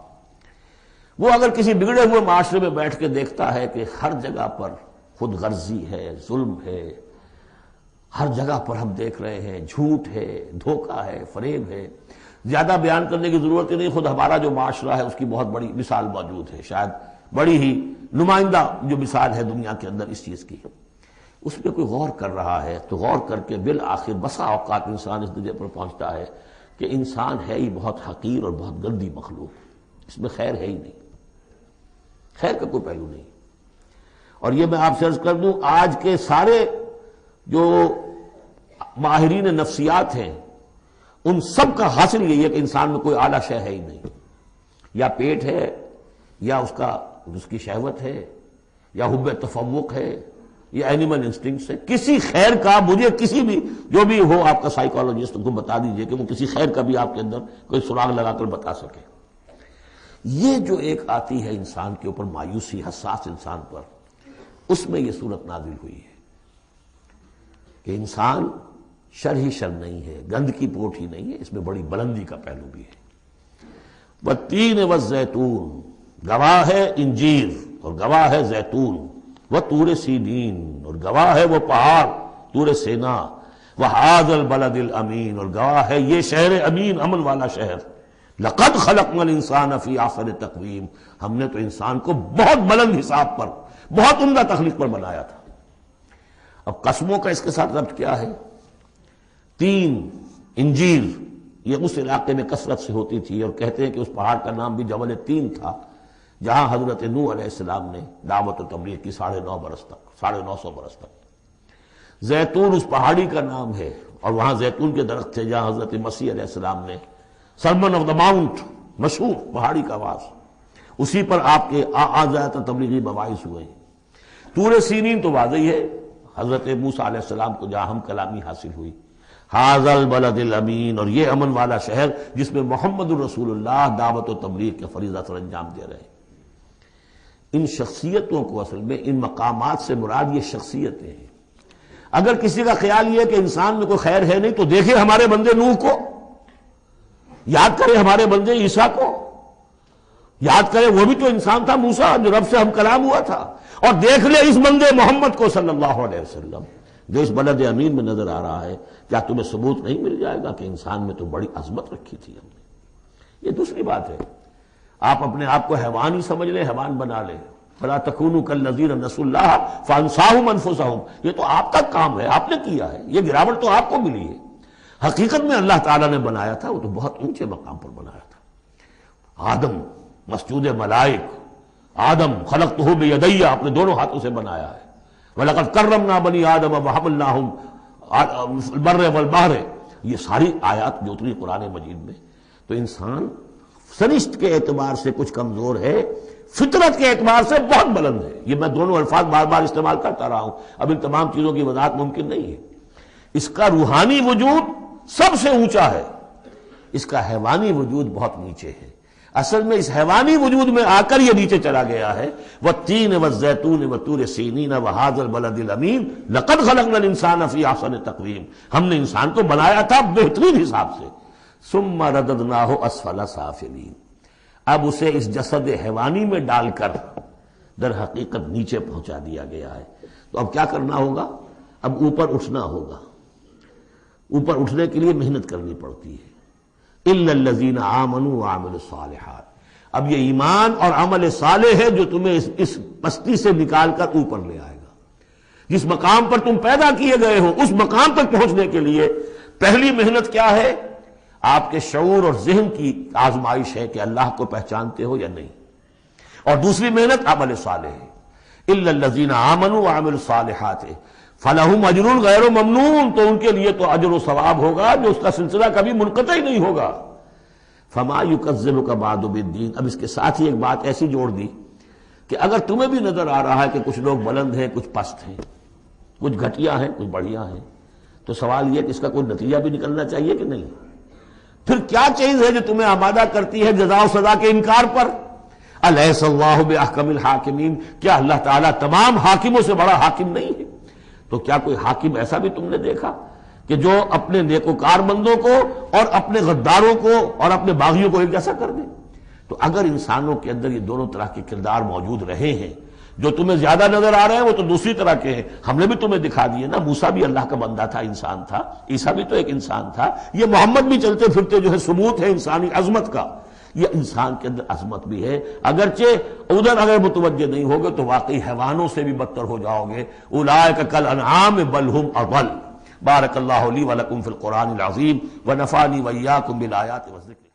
وہ اگر کسی بگڑے ہوئے معاشرے میں بیٹھ کے دیکھتا ہے کہ ہر جگہ پر خود غرضی ہے، ظلم ہے، ہر جگہ پر ہم دیکھ رہے ہیں جھوٹ ہے، دھوکہ ہے، فریب ہے، زیادہ بیان کرنے کی ضرورت ہی نہیں، خود ہمارا جو معاشرہ ہے اس کی بہت بڑی مثال موجود ہے، شاید بڑی ہی نمائندہ جو مثال ہے دنیا کے اندر اس چیز کی، اس پہ کوئی غور کر رہا ہے تو غور کر کے بالآخر بسا اوقات انسان اس درجے پر پہنچتا ہے کہ انسان ہے ہی بہت حقیر اور بہت گندی مخلوق، اس میں خیر ہے ہی نہیں، خیر کا کوئی پہلو نہیں۔ اور یہ میں آپ سے عرض کر دوں، آج کے سارے جو ماہرین نفسیات ہیں ان سب کا حاصل یہی ہے کہ انسان میں کوئی اعلیٰ شے ہے ہی نہیں، یا پیٹ ہے، یا اس کی شہوت ہے، یا حب تفوق ہے، یا اینیمل انسٹنکٹس ہے، کسی خیر کا مجھے کسی بھی جو بھی ہو آپ کا سائیکالوجسٹ کو بتا دیجئے کہ وہ کسی خیر کا بھی آپ کے اندر کوئی سراغ لگا کر بتا سکے۔ یہ جو ایک آتی ہے انسان کے اوپر مایوسی، حساس انسان پر، اس میں یہ صورت نازل ہوئی ہے کہ انسان شر ہی شر نہیں ہے، گند کی پوٹ ہی نہیں ہے، اس میں بڑی بلندی کا پہلو بھی ہے۔ والتین والزیتون، گواہ ہے انجیر اور گواہ ہے زیتون، وطور سینین، اور گواہ ہے وہ پہاڑ طور سینا، وہذا البلد الامین، اور گواہ ہے یہ شہر امین، امن والا شہر۔ لقد خلقنا الانسان فی احسن تقویم، ہم نے تو انسان کو بہت بلند حساب پر، بہت عمدہ تخلیق پر بنایا تھا۔ اب قسموں کا اس کے ساتھ ربط کیا ہے؟ تین، انجیر، یہ اس علاقے میں کثرت سے ہوتی تھی، اور کہتے ہیں کہ اس پہاڑ کا نام بھی جبل تین تھا، جہاں حضرت نوح علیہ السلام نے دعوت و تبلیغ کی 9.5 برس تک، 950 برس تک۔ زیتون اس پہاڑی کا نام ہے، اور وہاں زیتون کے درخت تھے جہاں حضرت مسیح علیہ السلام نے سرمن آف دا ماؤنٹ، مشہور پہاڑی کا آواز، اسی پر آپ کے زیادہ تبلیغی مباحث ہوئے ہیں۔ طور سینین تو واضح ہے، حضرت موسیٰ علیہ السلام کو جہاں ہم کلامی حاصل ہوئی۔ ھذا البلد الامین، اور یہ امن والا شہر جس میں محمد الرسول اللہ دعوت و تبلیغ کے فریضہ سر انجام دے رہے ہیں۔ ان شخصیتوں کو، اصل میں ان مقامات سے مراد یہ شخصیتیں ہیں۔ اگر کسی کا خیال یہ کہ انسان میں کوئی خیر ہے نہیں تو دیکھیں ہمارے بندے نوح کو، یاد کریں ہمارے بندے عیسیٰ کو، یاد کریں وہ بھی تو انسان تھا، موسیٰ جو رب سے ہم کلام ہوا تھا، اور دیکھ لیں اس بندے محمد کو صلی اللہ علیہ وسلم جو اس بلد امین میں نظر آ رہا ہے۔ کیا تمہیں ثبوت نہیں مل جائے گا کہ انسان میں تو بڑی عظمت رکھی تھی ہم نے؟ یہ دوسری بات ہے، آپ اپنے آپ کو حیوان ہی سمجھ لیں، حیوان بنا لیں۔ فَلَا تَكُونُوا كَالَّذِينَ نَسُوا اللَّهَ فَأَنسَاهُمْ أَنفُسَهُمْ، یہ تو آپ کا کام ہے، آپ نے کیا ہے، یہ گراوٹ تو آپ کو ملی ہے۔ حقیقت میں اللہ تعالیٰ نے بنایا تھا، وہ تو بہت اونچے مقام پر بنایا تھا۔ آدم مسجود ملائک، آدم خلقتہ بیدی، اپنے دونوں ہاتھوں سے بنایا ہے۔ وَلَقَدْ كَرَّمْنَا بَنِي آدَمَ وَحَمَلْنَاهُمْ الْبَرَّ وَالْبَحْرَ، یہ ساری آیات جو اتری قرآن مجید میں، تو انسان سرشت کے اعتبار سے کچھ کمزور ہے، فطرت کے اعتبار سے بہت بلند ہے۔ یہ میں دونوں الفاظ بار بار استعمال کرتا رہا ہوں، اب ان تمام چیزوں کی وضاحت ممکن نہیں ہے۔ اس کا روحانی وجود سب سے اونچا ہے، اس کا حیوانی وجود بہت نیچے ہے۔ اصل میں اس حیوانی وجود میں آ کر یہ نیچے چلا گیا ہے۔ والتین والزیتون وطور سینین وھذا البلد الامین لقد خلقنا الانسان فی احسن تقویم، ہم نے انسان کو بنایا تھا بہترین حساب سے۔ ثم رددناہ اسفل سافلین، اب اسے اس جسد حیوانی میں ڈال کر در حقیقت نیچے پہنچا دیا گیا ہے۔ تو اب کیا کرنا ہوگا؟ اب اوپر اٹھنا ہوگا۔ اوپر اٹھنے کے لیے محنت کرنی پڑتی ہے۔ الا الذین آمنوا وعملوا الصالحات، اب یہ ایمان اور عمل صالح ہے جو تمہیں اس پستی سے نکال کر اوپر لے آئے گا۔ جس مقام پر تم پیدا کیے گئے ہو اس مقام تک پہنچنے کے لیے پہلی محنت کیا ہے؟ آپ کے شعور اور ذہن کی آزمائش ہے کہ اللہ کو پہچانتے ہو یا نہیں، اور دوسری محنت عمل صالح ہے۔ الا الذین آمنوا وعملوا الصالحات فلہم اجر غیر ممنون، تو ان کے لیے تو اجر و ثواب ہوگا جو اس کا سلسلہ کبھی منقطع ہی نہیں ہوگا۔ فما یکذبک بعد بالدین، اب اس کے ساتھ ہی ایک بات ایسی جوڑ دی کہ اگر تمہیں بھی نظر آ رہا ہے کہ کچھ لوگ بلند ہیں، کچھ پست ہیں، کچھ گھٹیا ہیں، کچھ بڑھیا ہیں، تو سوال یہ کہ اس کا کوئی نتیجہ بھی نکلنا چاہیے کہ نہیں؟ پھر کیا چیز ہے جو تمہیں آمادہ کرتی ہے جزا و سزا کے انکار پر؟ الیس اللہ باحکم الحاکمین، کیا اللہ تعالیٰ تمام حاکموں سے بڑا حاکم نہیں ہے؟ تو کیا کوئی حاکم ایسا بھی تم نے دیکھا کہ جو اپنے نیکوکار بندوں کو اور اپنے غداروں کو اور اپنے باغیوں کو ایک جیسا کر دے؟ تو اگر انسانوں کے اندر یہ دونوں طرح کے کردار موجود رہے ہیں، جو تمہیں زیادہ نظر آ رہے ہیں وہ تو دوسری طرح کے ہیں، ہم نے بھی تمہیں دکھا دیے نا، موسیٰ بھی اللہ کا بندہ تھا، انسان تھا، عیسیٰ بھی تو ایک انسان تھا، یہ محمد بھی چلتے پھرتے جو ہے ثبوت ہے انسانی عظمت کا، یہ انسان کے اندر عظمت بھی ہے۔ اگرچہ ادھر اگر متوجہ نہیں ہوگے تو واقعی حیوانوں سے بھی بدتر ہو جاؤ گے، اولئک کالانعام بل ہم اضل۔ بارک اللہ لی ولکم فی القرآن العظیم ونفعنی وإیاکم بالآیات والذکر۔